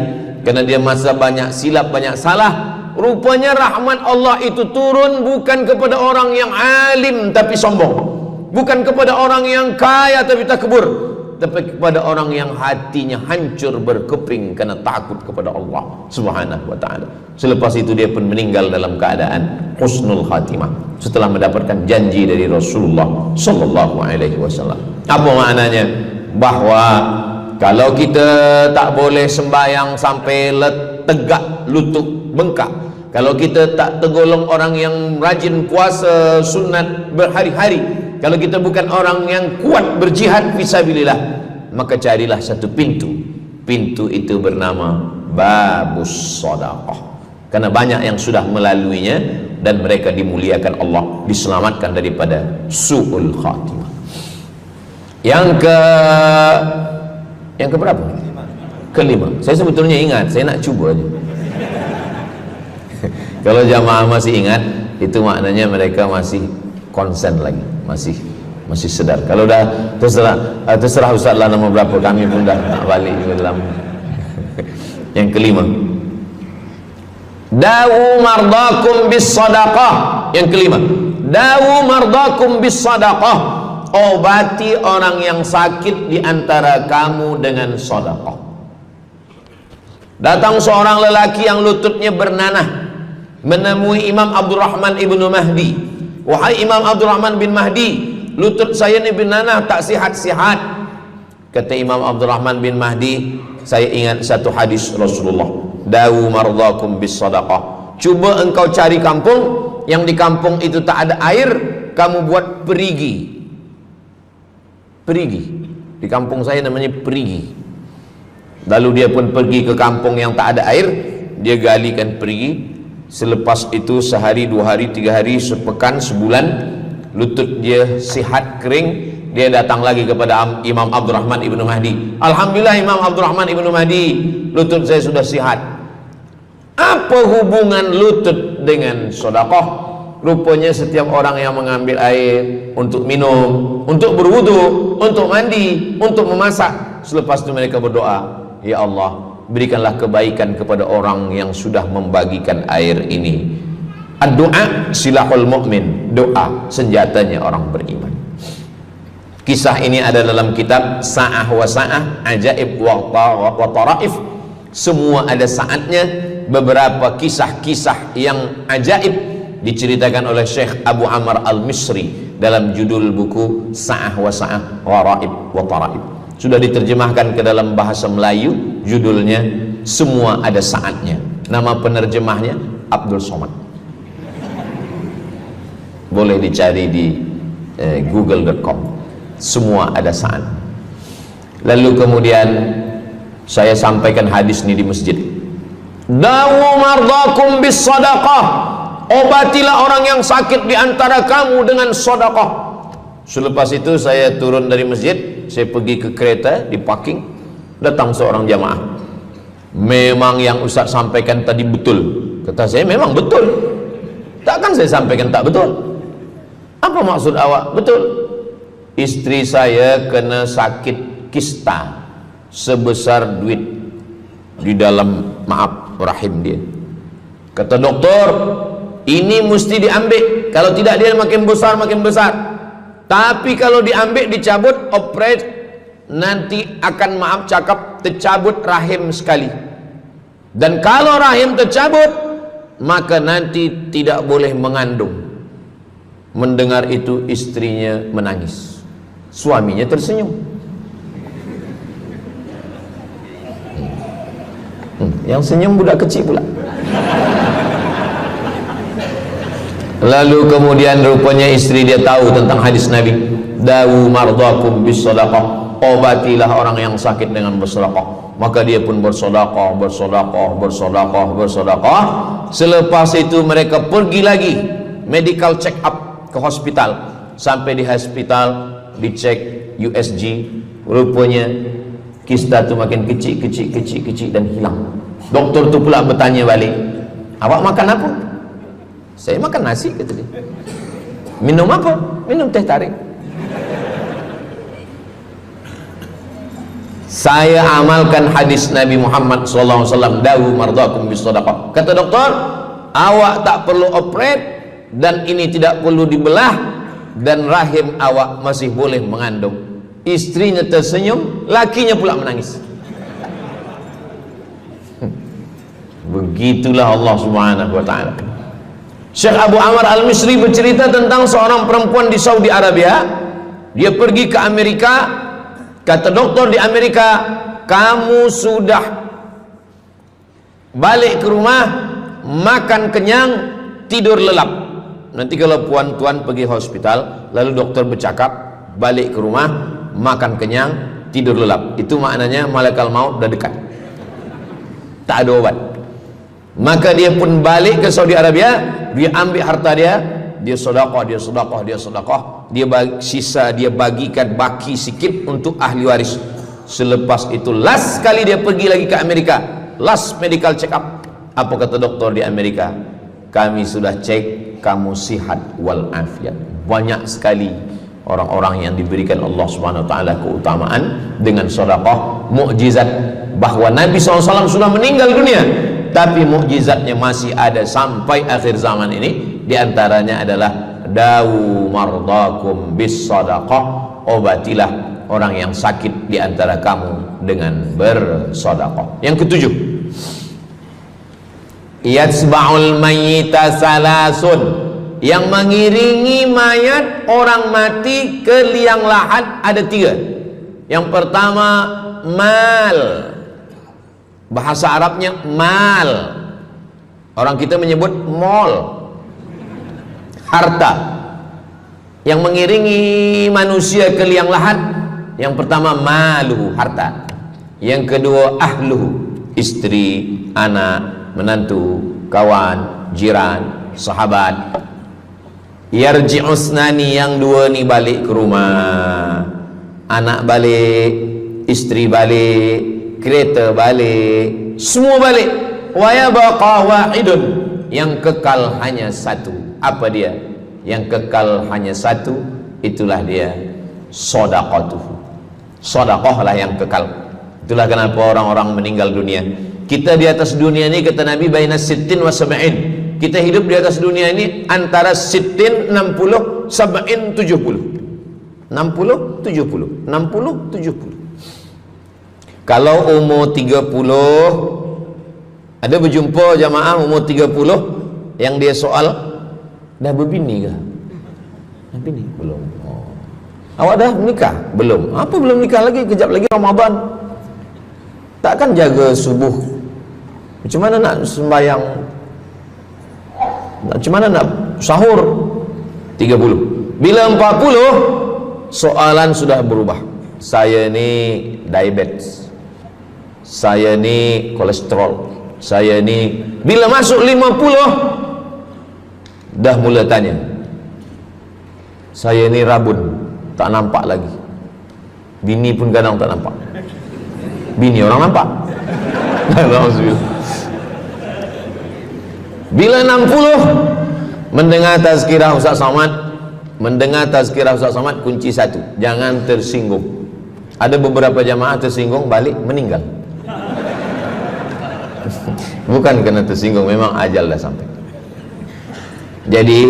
karena dia merasa banyak silap, banyak salah. Rupanya rahmat Allah itu turun bukan kepada orang yang alim tapi sombong, bukan kepada orang yang kaya tapi takbur, tapi kepada orang yang hatinya hancur berkeping karena takut kepada Allah Subhanahu wa ta'ala. Selepas itu dia pun meninggal dalam keadaan husnul khatimah setelah mendapatkan janji dari Rasulullah sallallahu alaihi wasallam. Apa maknanya? Bahwa kalau kita tak boleh sembahyang sampai tegak lutut bengkak, kalau kita tak tergolong orang yang rajin puasa sunat berhari-hari, kalau kita bukan orang yang kuat berjihad fisabilillah, maka carilah satu pintu. Pintu itu bernama babus sedekah. Karena banyak yang sudah melaluinya dan mereka dimuliakan Allah, diselamatkan daripada su'ul khatimah. Yang ke berapa? Kelima. Saya sebetulnya ingat, saya nak cuba aja. Kalau jamaah masih ingat, itu maknanya mereka masih konsen lagi, masih sedar. Kalau dah terserah Ustaz lah nama berapa, kami pun dah nak balik ke dalam. Yang kelima, dawu mardakum bis sadaqah. Yang kelima, dawu mardakum bis sadaqah. Obati orang yang sakit di antara kamu dengan sedekah. Datang seorang lelaki yang lututnya bernanah menemui Imam Abdurrahman ibnu Mahdi. Wahai Imam Abdurrahman bin Mahdi, lutut saya ni bernanah tak sihat-sihat. Kata Imam Abdurrahman bin Mahdi, saya ingat satu hadis Rasulullah, dawu mardakum bis sadaqah. Cuba engkau cari kampung yang di kampung itu tak ada air, kamu buat perigi. Perigi, di kampung saya namanya perigi. Lalu dia pun pergi ke kampung yang tak ada air, dia galikan perigi. Selepas itu sehari, 2 hari, 3 hari, sepekan, sebulan, lutut dia sihat kering. Dia datang lagi kepada Imam Abdurrahman ibnu Mahdi. Alhamdulillah Imam Abdurrahman ibnu Mahdi, lutut saya sudah sihat. Apa hubungan lutut dengan sedekah? Rupanya setiap orang yang mengambil air untuk minum, untuk berwudu, untuk mandi, untuk memasak, selepas itu mereka berdoa, ya Allah, berikanlah kebaikan kepada orang yang sudah membagikan air ini. Ad-du'a silahul mu'min, doa senjatanya orang beriman. Kisah ini ada dalam kitab Sa'ah wa Sa'ah, Ajaib wa Taraif. Semua ada saatnya. Beberapa kisah-kisah yang ajaib diceritakan oleh Syekh Abu Amr Al-Misri dalam judul buku Sa'ah wa Sa'ah Gharaib wa Taraib. Sudah diterjemahkan ke dalam bahasa Melayu, judulnya Semua Ada Saatnya. Nama penerjemahnya Abdul Somad. Boleh dicari di google.com. Semua ada saat. Lalu kemudian saya sampaikan hadis ini di masjid. Dawu mardakum bis sadaqah. Obatilah orang yang sakit di antara kamu dengan sedekah. Selepas itu saya turun dari masjid, saya pergi ke kereta, di parking, datang seorang jamaah. Memang yang Ustaz sampaikan tadi betul. Kata saya, memang betul. Takkan saya sampaikan tak betul? Apa maksud awak? Betul. Istri saya kena sakit kista sebesar duit di dalam, maaf, rahim dia. Kata doktor, ini mesti diambil, kalau tidak dia makin besar makin besar. Tapi kalau diambil, dicabut, operate, nanti akan, maaf cakap, tercabut rahim sekali. Dan kalau rahim tercabut, maka nanti tidak boleh mengandung. Mendengar itu istrinya menangis, suaminya tersenyum. Yang senyum budak kecil pula. Lalu kemudian rupanya istri dia tahu tentang hadis Nabi, dawu mardakum bis sadaqah. Obatilah orang yang sakit dengan bersedekah. Maka dia pun bersedekah, bersedekah, bersedekah, bersedekah. Selepas itu mereka pergi lagi medical check up ke hospital. Sampai di hospital dicek USG, rupanya kista itu makin kecil, kecil, kecil, kecil dan hilang. Doktor tu pula bertanya balik, awak makan apa? Saya makan nasi, kata dia. Minum apa? Minum teh tarik. Saya amalkan hadis Nabi Muhammad SAW, dawu mardakum bis sadaqah. Kata doktor, awak tak perlu operate dan ini tidak perlu dibelah, dan rahim awak masih boleh mengandung. Istrinya tersenyum, lakinya pula menangis. Begitulah Allah Subhanahu wa taala. Syekh Abu Amr Al-Misri bercerita tentang seorang perempuan di Saudi Arabia. Dia pergi ke Amerika. Kata doktor di Amerika, kamu sudah balik ke rumah, makan kenyang, tidur lelap. Nanti kalau puan-tuan pergi hospital, lalu dokter bercakap, balik ke rumah, makan kenyang, tidur lelap, itu maknanya malaikat maut dah dekat, tak ada obat. Maka dia pun balik ke Saudi Arabia, dia ambil harta dia, dia sedekah, dia sedekah, dia sedekah, dia sisa dia bagikan baki sikit untuk ahli waris. Selepas itu last kali dia pergi lagi ke Amerika, last medical check up. Apa kata doktor di Amerika? Kami sudah cek, kamu sihat wal afiat. Banyak sekali orang-orang yang diberikan Allah Subhanahu wa taala keutamaan dengan sedekah, mukjizat bahwa Nabi SAW sudah meninggal dunia, tapi mukjizatnya masih ada sampai akhir zaman ini. Di antaranya adalah dawu mardakum bis sadaqah, obatilah orang yang sakit di antara kamu dengan bersedekah. Yang ketujuh, yatsba'ul mayyita salasun, yang mengiringi mayat orang mati ke liang lahat ada tiga. Yang pertama mal, bahasa Arabnya mal, orang kita menyebut mall, harta. Yang mengiringi manusia ke liang lahat, yang pertama maluhu, harta. Yang kedua ahluhu, istri, anak, menantu, kawan, jiran, sahabat. Yarji'usnani, yang dua ni balik ke rumah, anak balik, istri balik, kereta balik, semua balik. Wa yabqa wahidun, yang kekal hanya satu. Apa dia? Yang kekal hanya satu, itulah dia sedekatuhu. Sedekahlah yang kekal. Itulah kenapa orang-orang meninggal dunia. Kita di atas dunia ini, kata Nabi, baina sittin wa sab'in. Kita hidup di atas dunia ini antara sittin, 60, sab'in, 70. 60, 70, 60, 70. Kalau umur 30, ada berjumpa jamaah umur 30 yang dia soal, dah berbini ke? Nabi ni belum. Oh. Awak dah menikah? Belum. Apa belum nikah lagi? Kejap lagi Ramadan. Takkan jaga subuh? Macam mana nak sembahyang? Macam mana nak sahur? 30. Bila 40, soalan sudah berubah. Saya ni diabetes, saya ni kolesterol, saya ni. Bila masuk 50, dah mula tanya, saya ni rabun, tak nampak lagi. Bini pun kadang tak nampak. Bini orang nampak. Bila 60, mendengar tazkirah Ustaz Somad, kunci satu, jangan tersinggung. Ada beberapa jamaah tersinggung, balik meninggal. Bukan kerana tersinggung, memang ajal dah sampai. Jadi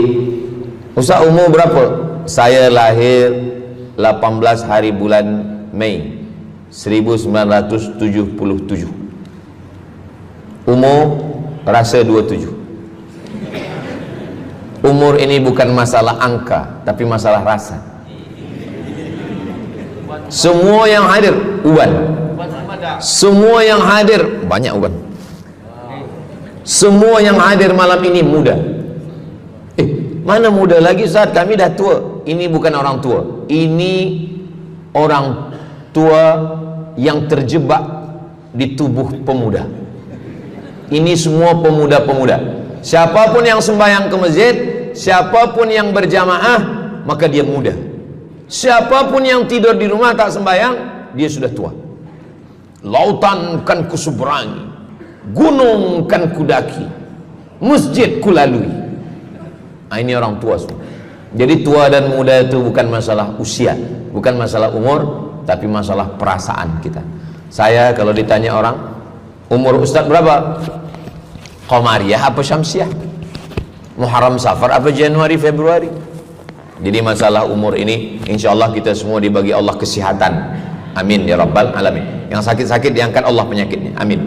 Ustaz umur berapa? Saya lahir 18 hari bulan Mei 1977. Umur rasa 27. Umur ini bukan masalah angka, tapi masalah rasa. Semua yang hadir uban, semua yang hadir banyak uban, semua yang hadir malam ini muda. Mana muda lagi Ustaz? Kami dah tua. Ini bukan orang tua, ini orang tua yang terjebak di tubuh pemuda. Ini semua pemuda-pemuda. Siapapun yang sembahyang ke masjid, siapapun yang berjamaah, maka dia muda. Siapapun yang tidur di rumah tak sembahyang, dia sudah tua. Lautan kan kuseberangi, gunung kan kudaki, masjid kulalui. Ini orang tua semua. Jadi tua dan muda itu bukan masalah usia, bukan masalah umur, tapi masalah perasaan kita. Saya kalau ditanya orang, umur Ustaz berapa? Qamariyah apa Syamsiah? Muharram Safar apa Januari Februari? Jadi masalah umur ini insyaallah kita semua dibagi Allah kesihatan. Amin ya rabbal alamin. Yang sakit-sakit diangkat Allah penyakitnya. Amin.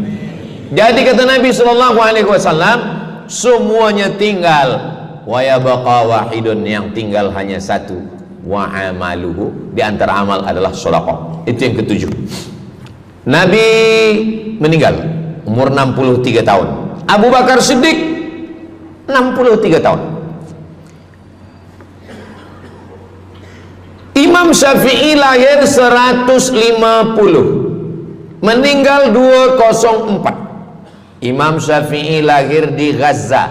Jadi kata Nabi sallallahu alaihi wasallam, semuanya tinggal, wa yabqa wahidun, yang tinggal hanya satu, wa amaluhu, di antara amal adalah sedekah. Itu yang ketujuh. Nabi meninggal umur 63 tahun. Abu Bakar Siddiq 63 tahun. Imam Syafi'i lahir 150, meninggal 204. Imam Syafi'i lahir di Gaza,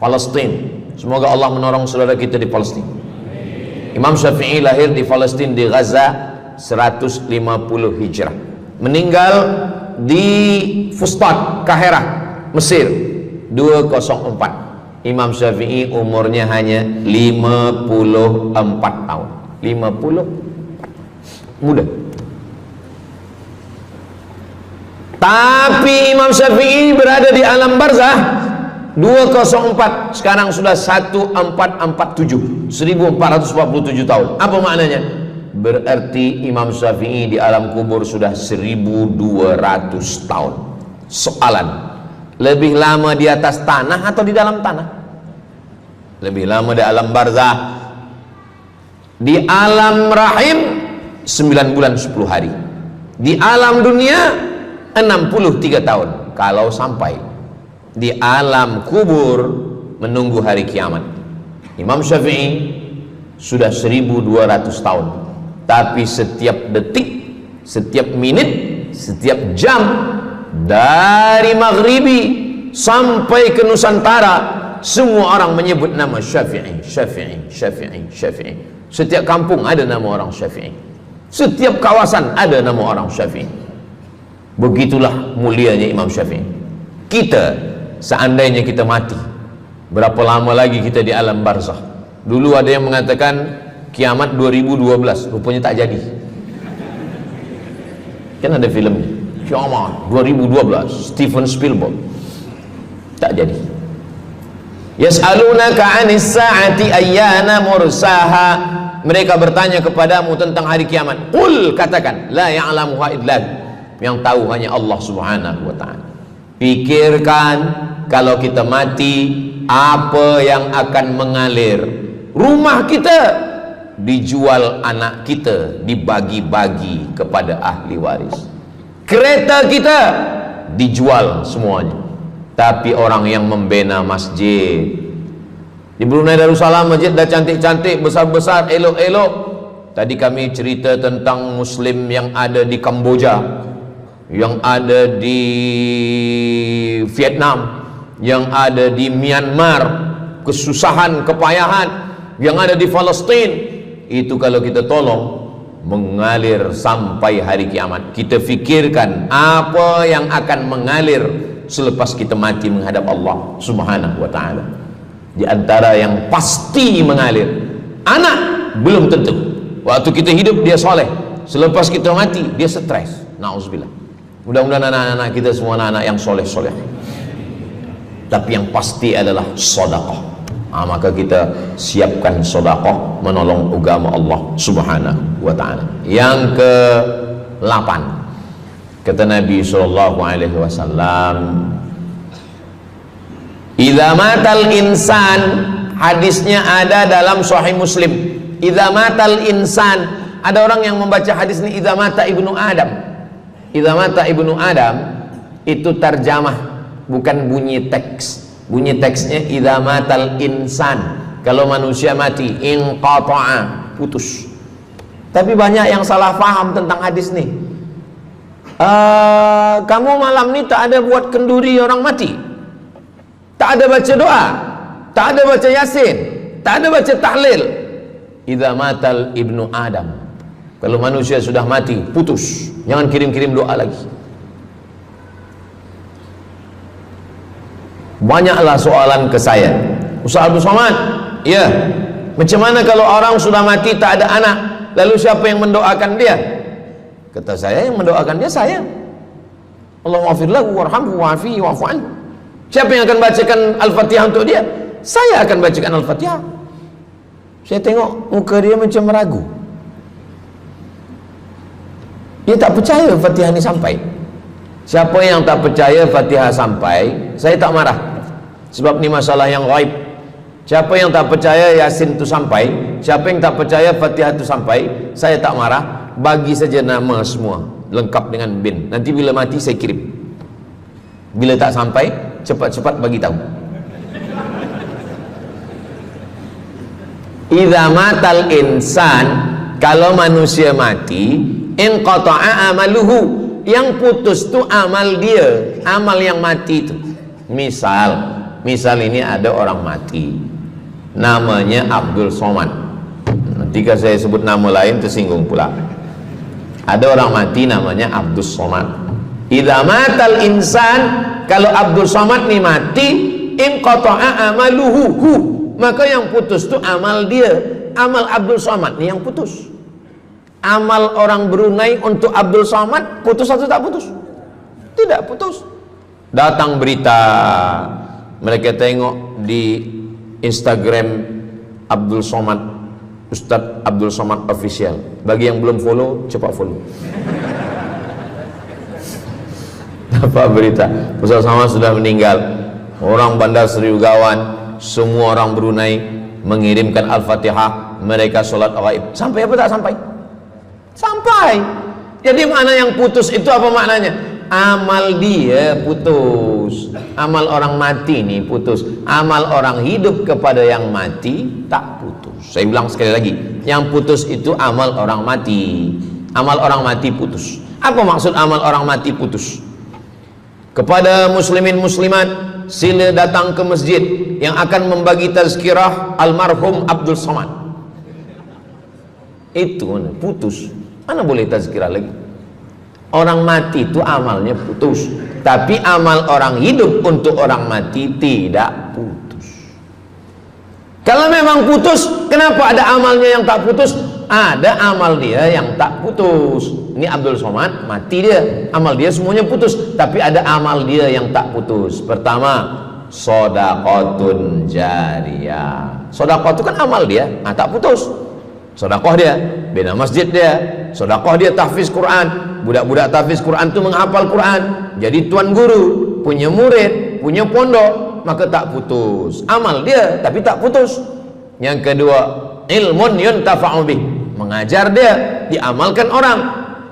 Palestina. Semoga Allah menolong saudara kita di Palestina. Imam Syafi'i lahir di Palestina, di Gaza 150 Hijrah. Meninggal di Fustat, Kahirah, Mesir 204. Imam Syafi'i umurnya hanya 54 tahun. 50, muda. Tapi Imam Syafi'i berada di alam barzah 204, sekarang sudah 1447, 1447 tahun. Apa maknanya? Berarti Imam Syafi'i di alam kubur sudah 1200 tahun. Soalan, lebih lama di atas tanah atau di dalam tanah? Lebih lama di alam barzah. Di alam rahim 9 bulan 10 hari. Di alam dunia 63 tahun kalau sampai. Di alam kubur menunggu hari kiamat. Imam Syafi'i sudah 1200 tahun. Tapi setiap detik, setiap menit, setiap jam, dari maghribi sampai ke Nusantara, semua orang menyebut nama Syafi'i, Syafi'i, Syafi'i, Syafi'i. Setiap kampung ada nama orang Syafi'i, setiap kawasan ada nama orang Syafi'i. Begitulah mulianya Imam Syafi'i. Kita, seandainya kita mati, berapa lama lagi kita di alam barzah? Dulu ada yang mengatakan kiamat 2012, rupanya tak jadi. Kan ada filmnya, kiamat 2012, Steven Spielberg. Tak jadi. Yas'alunaka 'anis sa'ati ayyana mursaha. Mereka bertanya kepadamu tentang hari kiamat. Qul, katakan, la ya'lamuha illa, yang tahu hanya Allah Subhanahu wa ta'ala. Pikirkan, kalau kita mati, apa yang akan mengalir? Rumah kita dijual anak kita, dibagi-bagi kepada ahli waris. Kereta kita dijual semuanya. Tapi orang yang membina masjid di Brunei Darussalam, masjid dah cantik-cantik, besar-besar, elok-elok. Tadi kami cerita tentang Muslim yang ada di Kamboja, yang ada di Vietnam, yang ada di Myanmar, kesusahan, kepayahan, yang ada di Palestin. Itu kalau kita tolong, mengalir sampai hari kiamat. Kita fikirkan apa yang akan mengalir selepas kita mati menghadap Allah Subhanahu wa ta'ala. Di antara yang pasti mengalir, anak belum tentu. Waktu kita hidup dia soleh, selepas kita mati dia stres. Na'udzubillah. Mudah-mudahan anak-anak kita semua anak-anak yang soleh-soleh. Tapi yang pasti adalah sedekah. Maka kita siapkan sedekah menolong agama Allah Subhanahu wa ta'ala. Yang ke-8, kata Nabi sallallahu alaihi wasallam, idza matal insan, hadisnya ada dalam Sahih Muslim. Idza matal insan, ada orang yang membaca hadis ini idza mata ibnu Adam. Idza mata ibnu Adam itu terjemah, bukan bunyi teks. Bunyi teksnya idza matal insan, kalau manusia mati, inqata'a, putus. Tapi banyak yang salah faham tentang hadis nih. Kamu malam ni tak ada buat kenduri orang mati, tak ada baca doa, tak ada baca yasin, tak ada baca tahlil. Idza matal ibnu Adam, kalau manusia sudah mati, putus. Jangan kirim-kirim doa lagi. Banyaklah soalan ke saya, Ustaz Abdul Somad, ya, macam mana kalau orang sudah mati tak ada anak, lalu siapa yang mendoakan dia? Kata saya, yang mendoakan dia saya. Allahumma ighfir lahu warhamhu wa'afihi wa'fu anhu. Siapa yang akan bacakan Al-Fatihah untuk dia? Saya akan bacakan Al-Fatihah. Saya tengok muka dia macam meragu, dia tak percaya Fatihah ini sampai. Siapa yang tak percaya Fatihah sampai, saya tak marah, sebab ni masalah yang gaib. Siapa yang tak percaya Yasin itu sampai, siapa yang tak percaya Fatihah itu sampai, saya tak marah. Bagi saja nama semua lengkap dengan bin. Nanti bila mati saya kirim. Bila tak sampai, cepat-cepat bagi tahu. Idza matal insan, kalau manusia mati, inqata'a amaluhu, yang putus tu amal dia, amal yang mati itu. Misal ini ada orang mati, namanya Abdul Somad. Nanti kalau saya sebut nama lain tersinggung pula. Ada orang mati namanya Abdul Somad. Idza matal insan, kalau Abdul Somad ni mati, inqata'a amaluhu, maka yang putus tu amal dia. Amal Abdul Somad ni yang putus. Amal orang Brunei untuk Abdul Somad putus atau tak putus? Tidak putus. Datang berita, mereka tengok di Instagram Abdul Somad, Ustadz Abdul Somad Official. Bagi yang belum follow, cepat follow. Dapat berita Ustadz Somad sudah meninggal. Orang Bandar Seri Begawan, semua orang Brunei mengirimkan Al-Fatihah, mereka sholat gaib. Sampai apa tak sampai? Sampai. Jadi mana yang putus itu apa maknanya? Amal dia putus, amal orang mati nih putus, amal orang hidup kepada yang mati tak putus. Saya bilang sekali lagi, yang putus itu amal orang mati. Amal orang mati putus. Apa maksud amal orang mati putus? Kepada muslimin muslimat, sila datang ke masjid yang akan membagi tazkirah almarhum Abdul Somad. Itu mana putus, mana boleh tazkirah lagi. Orang mati itu amalnya putus, tapi amal orang hidup untuk orang mati tidak putus. Kalau memang putus, kenapa ada amalnya yang tak putus? Ada amal dia yang tak putus. Ini Abdul Somad mati dia, amal dia semuanya putus, tapi ada amal dia yang tak putus. Pertama, shadaqatun jariyah. Sedekah itu kan amal dia, tak putus. Sedekah dia bina masjid dia, sedekah dia tahfiz Quran. Budak-budak tahfiz Quran itu menghafal Quran, jadi tuan guru, punya murid, punya pondok, maka tak putus. Amal dia tapi tak putus. Yang kedua, ilmun yuntafa'u bih, mengajar dia, diamalkan orang,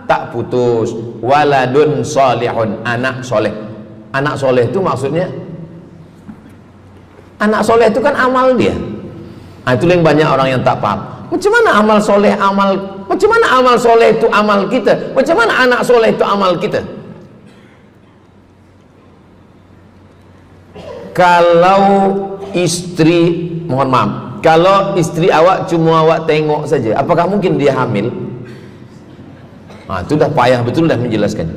tak putus. Waladun solihun, anak soleh. Anak soleh itu maksudnya, anak soleh itu kan amal dia. Nah, itu yang banyak orang yang tak paham. Macam mana amal soleh, macam mana amal soleh itu amal kita? Macam mana anak soleh itu amal kita? Kalau istri, mohon maaf, kalau istri awak cuma awak tengok saja, apakah mungkin dia hamil? Nah, itu dah payah betul dah menjelaskan.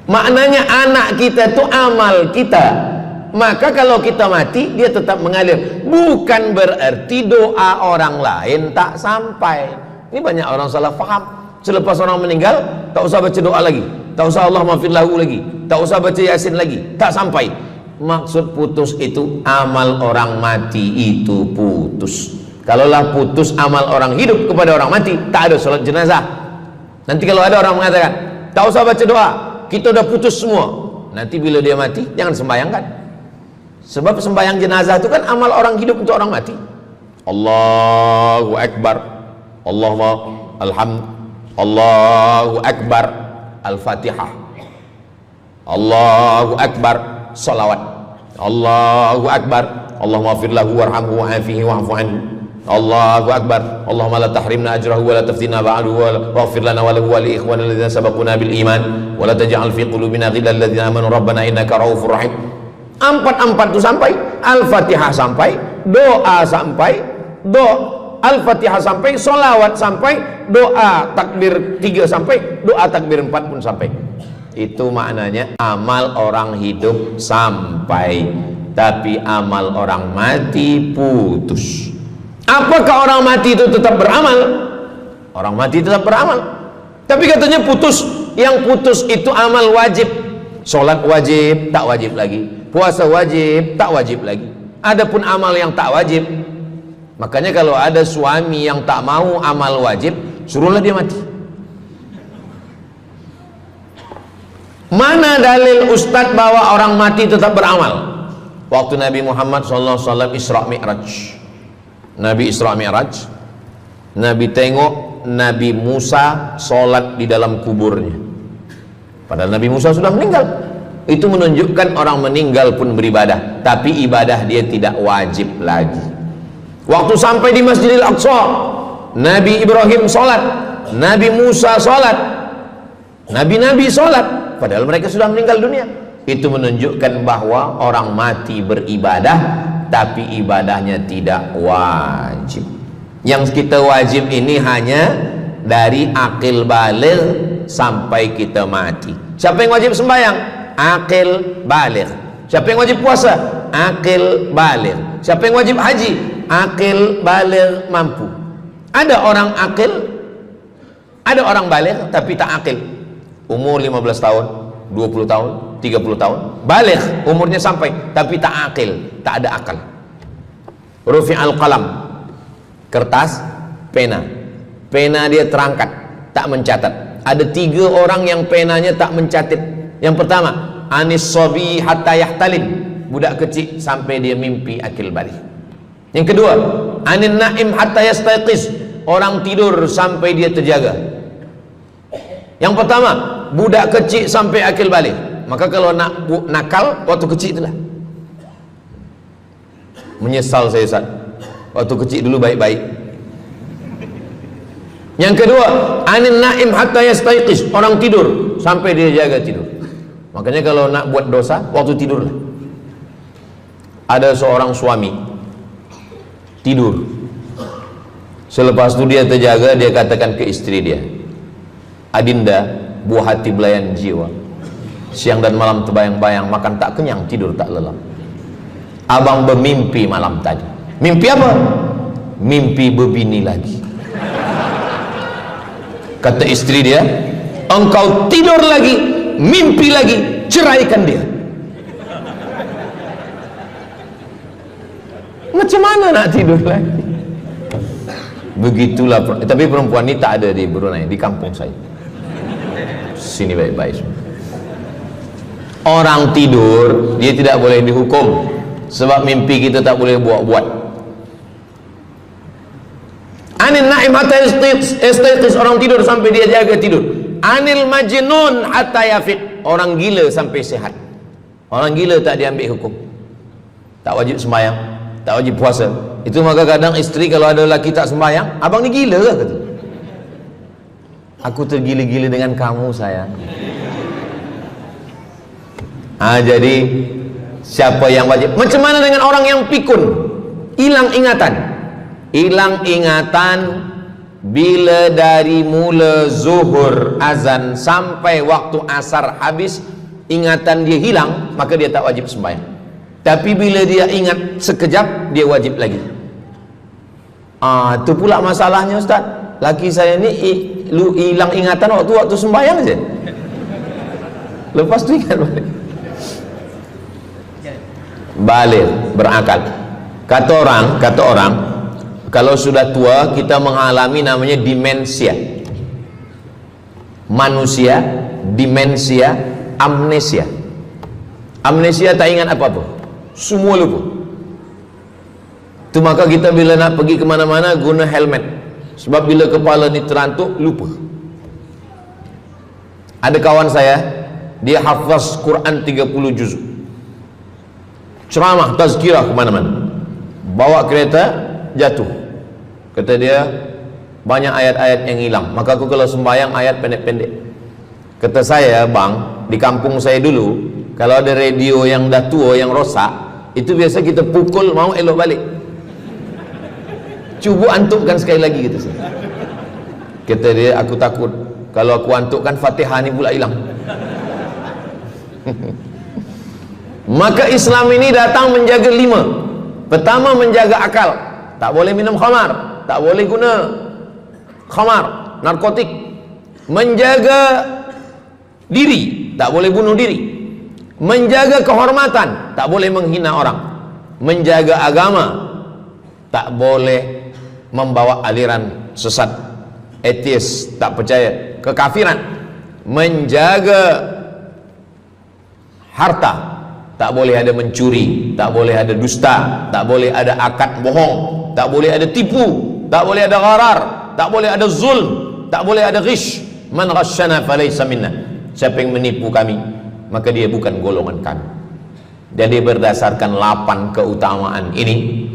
Maknanya anak kita itu amal kita. Maka kalau kita mati, dia tetap mengalir. Bukan berarti doa orang lain tak sampai. Ini banyak orang salah faham. Selepas orang meninggal, tak usah baca doa lagi, tak usah Allah maafir lahu lagi, tak usah baca Yasin lagi, tak sampai. Maksud putus itu amal orang mati itu putus. Kalaulah putus amal orang hidup kepada orang mati, tak ada salat jenazah. Nanti kalau ada orang mengatakan tak usah baca doa, kita udah putus semua, nanti bila dia mati jangan sembayangkan. Sebab sembayang jenazah itu kan amal orang hidup untuk orang mati. Allahu Akbar, Allahumma alhamd, Allahu Akbar, Al-Fatihah, Allahu Akbar, salawat, Allahu Akbar, Allahumma maghfir lahu warhamhu wa'afihi wa'fu anhu, Allahu Akbar, Allahumma la tahrimna ajrahu wa la taftina ba'dahu wa waghfir lana wa lahu wa li ikhwanina alladhina sabaquna bil iman wa la taj'al fi qulubina ghillan lil ladzina amanu rabbana innaka ra'ufur rahim. Empat itu sampai, Al-Fatihah sampai, doa sampai, Al-Fatihah sampai, solawat sampai, doa takbir 3 sampai, doa takbir 4 pun sampai. Itu maknanya amal orang hidup sampai, tapi amal orang mati putus. Apakah orang mati itu tetap beramal? Orang mati tetap beramal, tapi katanya putus. Yang putus itu amal wajib. Sholat wajib, tak wajib lagi. Puasa wajib, tak wajib lagi. Adapun amal yang tak wajib, makanya kalau ada suami yang tak mau amal wajib, suruhlah dia mati. Mana dalil ustadz bahwa orang mati tetap beramal? Waktu Nabi Muhammad SAW Isra Mi'raj, Nabi Isra Mi'raj, Nabi tengok Nabi Musa sholat di dalam kuburnya, padahal Nabi Musa sudah meninggal. Itu menunjukkan orang meninggal pun beribadah, tapi ibadah dia tidak wajib lagi. Waktu sampai di Masjidil Aqsa, Nabi Ibrahim sholat, Nabi Musa sholat, Nabi-Nabi sholat, padahal mereka sudah meninggal dunia. Itu menunjukkan bahwa orang mati beribadah, tapi ibadahnya tidak wajib. Yang kita wajib ini hanya dari akil baligh sampai kita mati. Siapa yang wajib sembahyang? Akil baligh. Siapa yang wajib puasa? Akil baligh. Siapa yang wajib haji? Akil baligh mampu. Ada orang akil, ada orang baligh tapi tak akil. Umur 15 tahun, 20 tahun, 30 tahun, baligh, umurnya sampai, tapi tak akil, tak ada akal. Rufi'al qalam, kertas, pena. Pena dia terangkat, tak mencatat. Ada 3 orang yang penanya tak mencatat. Yang pertama, anis sobi hatta yahtalim, budak kecil sampai dia mimpi akil balik. Yang kedua, anin naim hatta yastayqiz, orang tidur sampai dia terjaga. Yang pertama, budak kecil sampai akil balik. Maka kalau nak nakal waktu kecil itulah. Menyesal saya Ustaz, waktu kecil dulu baik-baik. Yang kedua, anin naim hatta yastayqiz, orang tidur sampai dia jaga tidur. Makanya kalau nak buat dosa waktu tidur. Ada seorang suami tidur, selepas itu dia terjaga, dia katakan ke istri dia, Adinda, buah hati belayan jiwa, siang dan malam terbayang-bayang, makan tak kenyang, tidur tak lelap. Abang bermimpi malam tadi. Mimpi apa? Mimpi berbini lagi. Kata istri dia, engkau tidur lagi, mimpi lagi, ceraikan dia. Macam mana nak tidur lagi? Begitulah. Tapi perempuan ini tak ada di Brunei, di kampung saya. Sini baik-baik. Orang tidur dia tidak boleh dihukum, sebab mimpi kita tak boleh buat-buat. Anil naim hatta yastayqis, orang tidur sampai dia jaga tidur. Anil majnun hatta yafiq, orang gila sampai sehat. Orang gila tak diambil hukum, tak wajib sembahyang, tak wajib puasa. Itu maka kadang isteri kalau ada lelaki tak sembahyang, abang ni gila ke? Kata, aku tergila-gila dengan kamu sayang. Jadi siapa yang wajib? Macam mana dengan orang yang pikun, hilang ingatan? Hilang ingatan bila dari mula zuhur azan sampai waktu asar habis, ingatan dia hilang, maka dia tak wajib sembahyang. Tapi bila dia ingat sekejap, dia wajib lagi. Itu pula masalahnya Ustaz. Laki saya ni hilang ingatan waktu sembahyang je. Lepas tu ingat balik berakal. Kata orang kalau sudah tua kita mengalami namanya demensia. Manusia demensia, amnesia. Amnesia tak ingat apa-apa, semua lupa. Tu maka kita bila nak pergi ke mana-mana guna helmet, sebab bila kepala ni terantuk lupa. Ada kawan saya, dia hafaz Quran 30 juz, ceramah tazkirah ke mana-mana, bawa kereta jatuh. Kata dia banyak ayat-ayat yang hilang, maka aku kalau sembahyang ayat pendek-pendek. Kata saya, bang, di kampung saya dulu kalau ada radio yang dah tua yang rosak, itu biasa kita pukul mau elok balik. Cuba antukkan sekali lagi, kata saya. Kata dia, aku takut kalau aku antukkan Fatihah ni pula hilang. Maka Islam ini datang menjaga 5. Pertama, menjaga akal. Tak boleh minum khamar, tak boleh guna khamar, narkotik. Menjaga diri, tak boleh bunuh diri. Menjaga kehormatan, tak boleh menghina orang. Menjaga agama, tak boleh membawa aliran sesat, ateis, tak percaya, kekafiran. Menjaga harta, tak boleh ada mencuri, tak boleh ada dusta, tak boleh ada akad bohong, tak boleh ada tipu, tak boleh ada gharar, tak boleh ada zulm, tak boleh ada ghish. Man ghasyana falaysa minna, siapa yang menipu kami maka dia bukan golongan kami. Jadi berdasarkan 8 keutamaan ini,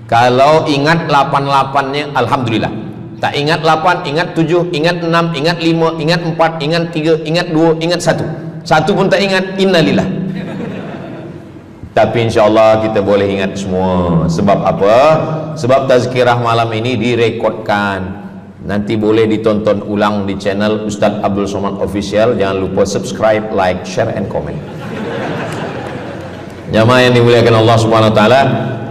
kalau ingat 8-8-nya alhamdulillah. Tak ingat 8, ingat 7, ingat 6, ingat 5, ingat 4, ingat 3, ingat 2, ingat 1. Satu pun tak ingat, innalillah. Tapi insyaAllah kita boleh ingat semua. Sebab apa? Sebab tazkirah malam ini direkodkan. Nanti boleh ditonton ulang di channel Ustaz Abdul Somad Official. Jangan lupa subscribe, like, share, and comment. Jamaah yang dimuliakan Allah Subhanahu Wa Taala,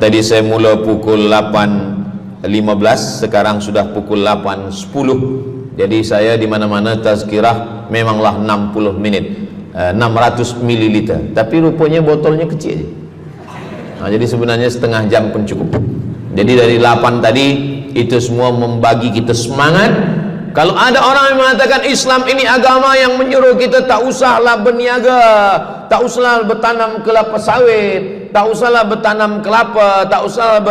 tadi saya mula pukul 8.15, sekarang sudah pukul 8.10. Jadi saya di mana-mana tazkirah memanglah 60 menit, 600 ml. Tapi rupanya botolnya kecil je. Jadi sebenarnya setengah jam pun cukup. Jadi dari 8 tadi itu semua membagi kita semangat. Kalau ada orang yang mengatakan Islam ini agama yang menyuruh kita tak usahlah berniaga, tak usahlah bertanam kelapa sawit, tak usahlah bertanam kelapa, tak usahlah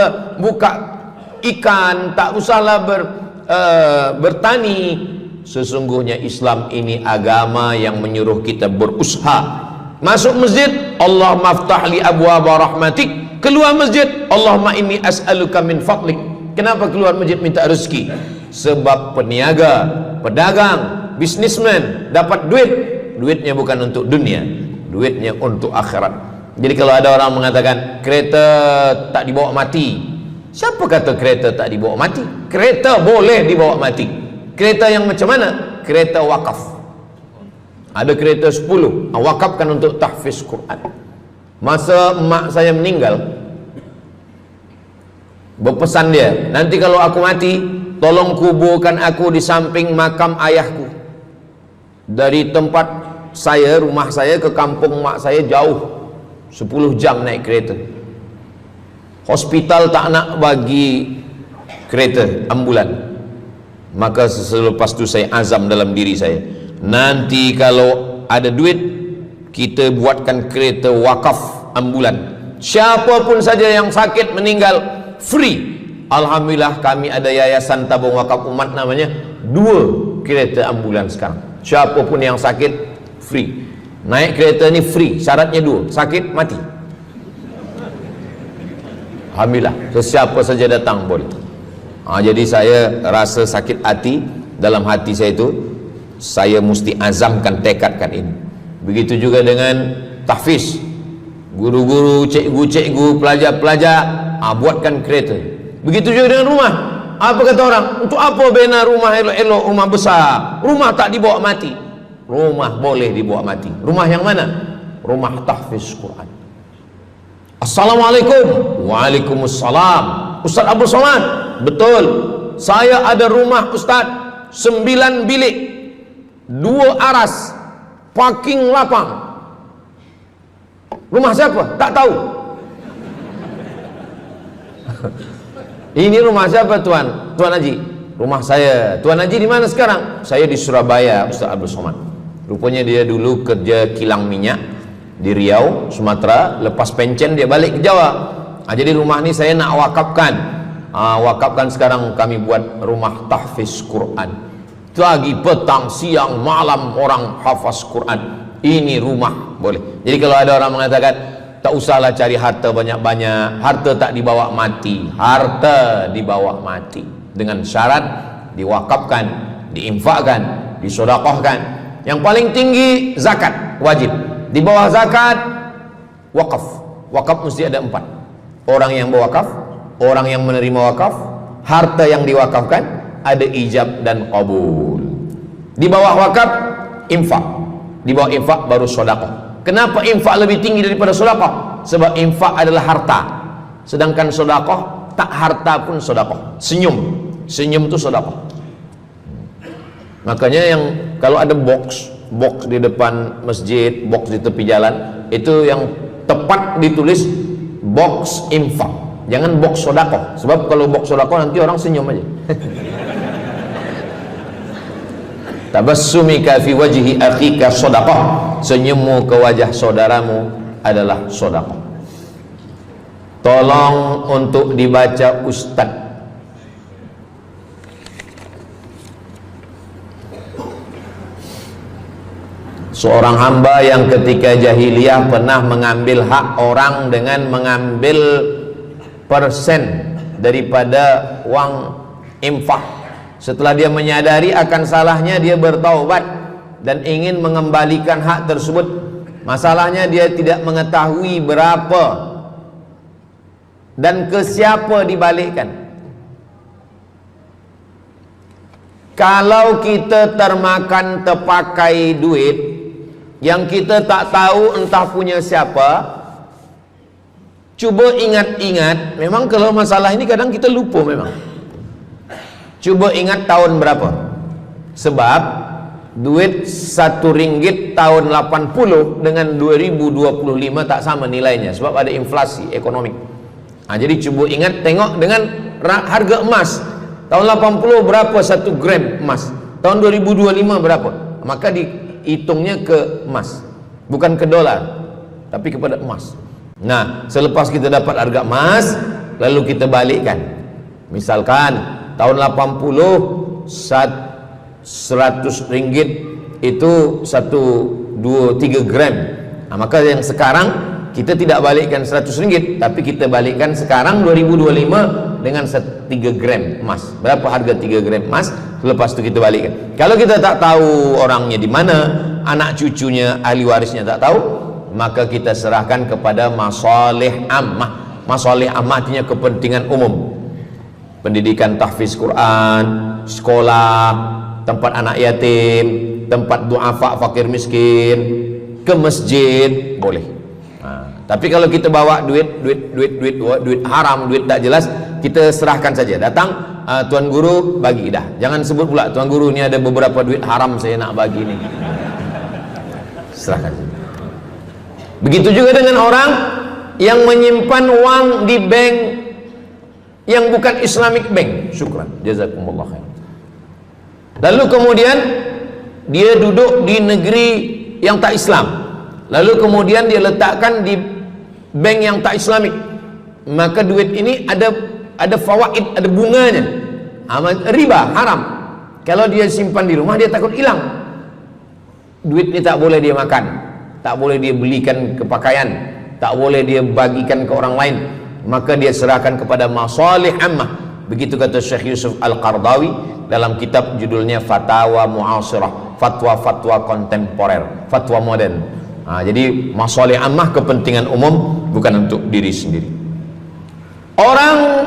buka ikan, tak usahlah bertani. Sesungguhnya Islam ini agama yang menyuruh kita berusaha. Masuk masjid, Allahumma aftah li abwaaba rahmatik. Keluar masjid, Allahumma inni as'aluka min fadlik. Kenapa keluar masjid minta rezeki? Sebab peniaga, pedagang, bisnismen dapat duit. Duitnya bukan untuk dunia, duitnya untuk akhirat. Jadi kalau ada orang mengatakan kereta tak dibawa mati, siapa kata kereta tak dibawa mati? Kereta boleh dibawa mati. Kereta yang macam mana? Kereta wakaf. Ada kereta 10, wakafkan untuk tahfiz Quran. Masa mak saya meninggal, berpesan dia, nanti kalau aku mati, tolong kuburkan aku di samping makam ayahku. Dari tempat saya, rumah saya ke kampung mak saya jauh, 10 jam naik kereta. Hospital tak nak bagi kereta ambulan. Maka selepas itu saya azam dalam diri saya, nanti kalau ada duit, kita buatkan kereta wakaf ambulan. Siapapun saja yang sakit meninggal, free, Alhamdulillah kami ada yayasan tabung wakaf umat namanya, 2 kereta ambulans sekarang. Siapapun yang sakit free. Naik kereta ni free, syaratnya 2, sakit mati. Alhamdulillah, sesiapa saja datang boleh. Jadi saya rasa sakit hati, dalam hati saya itu saya mesti azamkan, tekadkan ini. Begitu juga dengan tahfiz, guru-guru, cikgu-cikgu, pelajar-pelajar, buatkan kereta. Begitu juga dengan rumah. Apa kata orang? Untuk apa bina rumah elok-elok, rumah besar? Rumah tak dibawa mati. Rumah boleh dibawa mati. Rumah yang mana? Rumah tahfiz Quran. Assalamualaikum. Waalaikumsalam. Ustaz Abdul Somad, betul, saya ada rumah Ustaz, 9 bilik, 2 aras, parking lapang. Rumah siapa? Tak tahu. Ini rumah siapa Tuan? Tuan Haji. Rumah saya. Tuan Haji di mana sekarang? Saya di Surabaya, Ustaz Abdul Somad. Rupanya dia dulu kerja kilang minyak di Riau, Sumatera. Lepas pencen dia balik ke Jawa. Jadi rumah ni saya nak wakafkan. Wakafkan sekarang kami buat rumah tahfiz Quran. Pagi, petang, siang, malam orang hafaz Quran. Ini rumah boleh. Jadi kalau ada orang mengatakan tak usahlah cari harta banyak-banyak, harta tak dibawa mati. Harta dibawa mati dengan syarat diwakafkan, diinfakkan, disedekahkan. Yang paling tinggi zakat wajib. Di bawah zakat wakaf. Wakaf mesti ada 4. Orang yang berwakaf, orang yang menerima wakaf, harta yang diwakafkan, ada ijab dan qabul. Di bawah wakaf infak. Di bawah infak baru sedekah. Kenapa infak lebih tinggi daripada sedekah? Sebab infak adalah harta, sedangkan sedekah tak harta pun sedekah. Senyum itu sedekah. Makanya yang kalau ada box di depan masjid, box di tepi jalan, itu yang tepat ditulis box infak, jangan box sedekah. Sebab kalau box sedekah nanti orang senyum aja. Tabassumika fi wajhi akhika sedekah. Senyummu ke wajah saudaramu adalah sedekah. Tolong untuk dibaca Ustaz. Seorang hamba yang ketika jahiliyah pernah mengambil hak orang dengan mengambil persen daripada uang infak. Setelah dia menyadari akan salahnya, dia bertaubat dan ingin mengembalikan hak tersebut. Masalahnya dia tidak mengetahui berapa dan ke siapa dibalikkan. Kalau kita termakan terpakai duit yang kita tak tahu entah punya siapa, cuba ingat-ingat. Memang kalau masalah ini kadang kita lupa memang. Coba ingat tahun berapa. Sebab duit RM1 tahun 80 dengan 2025 tak sama nilainya, sebab ada inflasi ekonomi. Jadi coba ingat, tengok dengan harga emas. Tahun 80 berapa 1 gram emas, tahun 2025 berapa. Maka dihitungnya ke emas, bukan ke dolar, tapi kepada emas. Nah, selepas kita dapat harga emas, lalu kita balikkan. Misalkan tahun 80 100 ringgit itu 3 gram. Maka yang sekarang kita tidak balikkan 100 ringgit, tapi kita balikkan sekarang 2025 dengan 3 gram emas. Berapa harga 3 gram emas? Lepas itu kita balikkan. Kalau kita tak tahu orangnya di mana, anak cucunya, ahli warisnya tak tahu, maka kita serahkan kepada masalih ammah. Masalih ammah artinya kepentingan umum. Pendidikan tahfiz Quran, sekolah, tempat anak yatim, tempat duafa fakir miskin, ke masjid boleh. Tapi kalau kita bawa duit haram, duit tak jelas, kita serahkan saja. Datang, tuan guru bagi dah. Jangan sebut pula tuan guru ni ada beberapa duit haram saya nak bagi ni. Serahkan saja. Begitu juga dengan orang yang menyimpan uang di bank yang bukan Islamic bank. Syukran, jazakumullah khair. Lalu kemudian dia duduk di negeri yang tak Islam, lalu kemudian dia letakkan di bank yang tak Islamik. Maka duit ini ada ada fawaid, ada bunganya. Riba haram. Kalau dia simpan di rumah dia takut hilang. Duit ini tak boleh dia makan, tak boleh dia belikan ke pakaian, tak boleh dia bagikan ke orang lain, maka dia serahkan kepada masalih ammah. Begitu kata Syekh Yusuf Al-Qardawi dalam kitab judulnya Fatawa Mu'asirah, fatwa-fatwa kontemporer, fatwa modern. Jadi masalih ammah, kepentingan umum, bukan untuk diri sendiri. Orang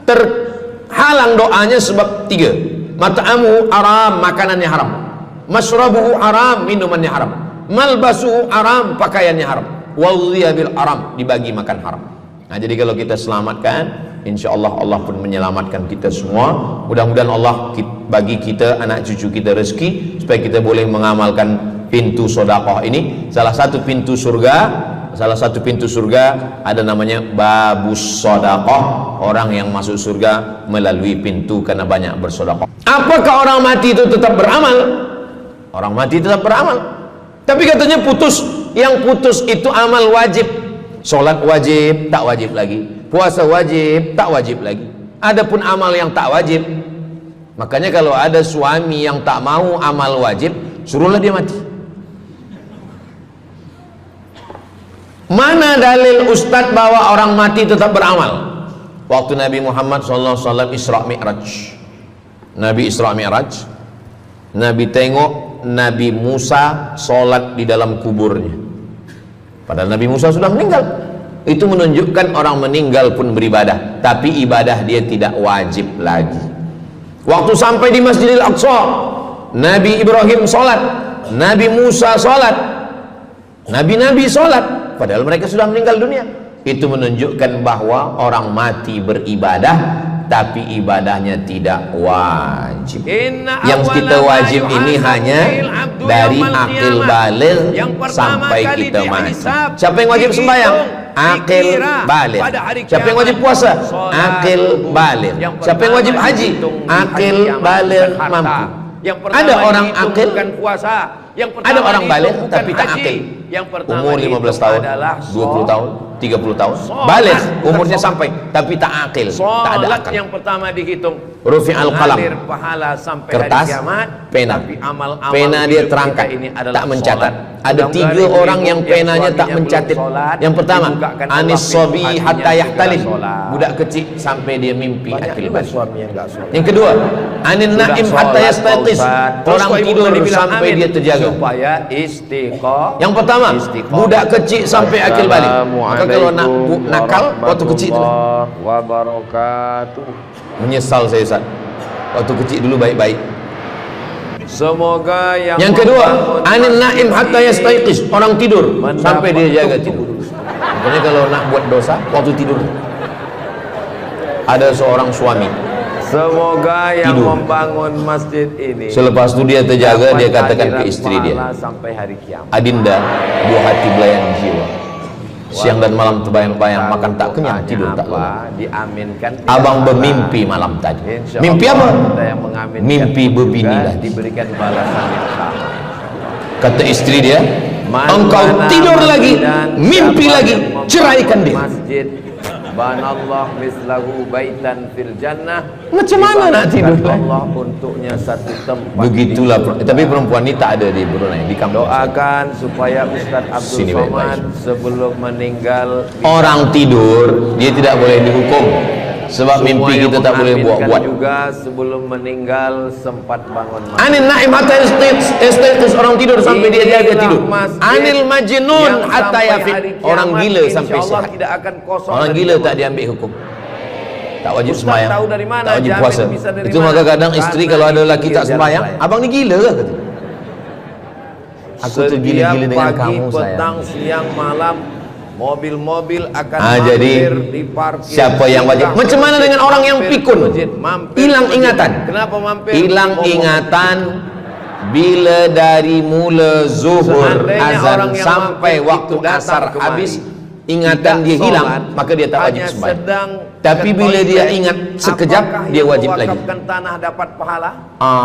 terhalang doanya sebab 3. Mat'amuhu haram, makanannya haram. Masyrabuhu haram, minumannya haram. Malbasuhu haram, pakaiannya haram. Wadhiya bil haram, dibagi makan haram. Jadi kalau kita selamatkan, insya Allah Allah pun menyelamatkan kita semua. Mudah-mudahan Allah bagi kita, anak cucu kita rezeki, supaya kita boleh mengamalkan pintu sedekah ini. Salah satu pintu surga ada namanya babus sedekah. Orang yang masuk surga melalui pintu karena banyak bersedekah. Apakah orang mati itu tetap beramal? Orang mati tetap beramal, tapi katanya putus. Yang putus itu amal wajib. Sholat wajib, tak wajib lagi. Puasa wajib, tak wajib lagi. Adapun amal yang tak wajib, makanya kalau ada suami yang tak mau amal wajib, suruhlah dia mati. Mana dalil ustadz bahwa orang mati tetap beramal? Waktu Nabi Muhammad SAW Isra Mi'raj, Nabi Isra Mi'raj, Nabi tengok Nabi Musa sholat di dalam kuburnya, padahal Nabi Musa sudah meninggal. Itu menunjukkan orang meninggal pun beribadah, tapi ibadah dia tidak wajib lagi. Waktu sampai di Masjidil Aqsa, Nabi Ibrahim sholat, Nabi Musa sholat, Nabi-Nabi sholat, padahal mereka sudah meninggal dunia. Itu menunjukkan bahwa orang mati beribadah, tapi ibadahnya tidak wajib. Yang kita wajib ini hanya dari akil baligh sampai kita mati. Siapa yang wajib sembahyang? Akil baligh. Siapa yang wajib puasa? Akil baligh. Siapa yang wajib haji? Akil baligh mampu. Ada orang akil, ada orang baligh tapi tak akil. Umur 15 tahun, 20 tahun, 30 tahun, baligh umurnya sampai, tapi tak akil, tak ada akal. Yang pertama dihitung rufi'al qalam, kertas, pena. Pena dia terangkat, tak mencatat. Ada 3 orang yang penanya tak mencatat. Yang pertama, anis sobi hatta yahtalif, budak kecil sampai dia mimpi akil balik. Yang kedua, anin naim hatta yastayqiz, orang tidur sampai dia terjaga. Yang pertama, budak kecil sampai akil balik. Maka kalau nak nakal waktu kecil itu, menyesal saya Ustaz, waktu kecil dulu baik-baik. Semoga yang kedua, anin naim hatta yastayqiz, orang tidur sampai dia jaga tidur. Makanya kalau nak buat dosa waktu tidur. Ada seorang suami, semoga yang tidur, membangun masjid ini, selepas itu dia terjaga, dia katakan ke istri dia, sampai hari kiamat, Adinda, buah hati belayan jiwa, siang dan malam terbayang-bayang, makan tak kenyang, tidur tak lelap. Abang bermimpi malam tadi. Mimpi apa? Mimpi berbinilah. Diberikan balasan yang sama. Kata istri dia, engkau tidur lagi, mimpi lagi, ceraikan dia. Banallah mislahu baitan fil jannah. Macam mana nak tidur? Allah untuknya satu tempat. Begitulah. Tapi perempuan ini tak ada di Brunei, di kampung. Doakan supaya Ustaz Abdul Somad sebelum meninggal, orang tidur dia tidak boleh dihukum, sebab mimpi kita tak boleh buat-buat. Juga sebelum meninggal sempat bangun. Anil naim hatta yastayqiz, orang tidur sampai dia jaga tidur. Anil majnun hatta yafiq, orang gila sampai sehat. Orang gila tak diambil hukum, tak wajib sembahyang, tak wajib puasa. Itu maka kadang istri kalau ada lelaki tak sembahyang, abang ni gila ke? Kata, aku tu gila-gila dengan kamu sayang. Siang malam mobil-mobil akan jadi diparkir. Siapa yang wajib? Macam mana dengan orang yang pikun, hilang ingatan? Kenapa mampir? Hilang ingatan bila dari mula zuhur azan sampai waktu asar habis, ingatan dia hilang, maka dia tak wajib sembahyang. Tapi bila dia ingat sekejap, dia wajib lagi. Tanah dapat pahala.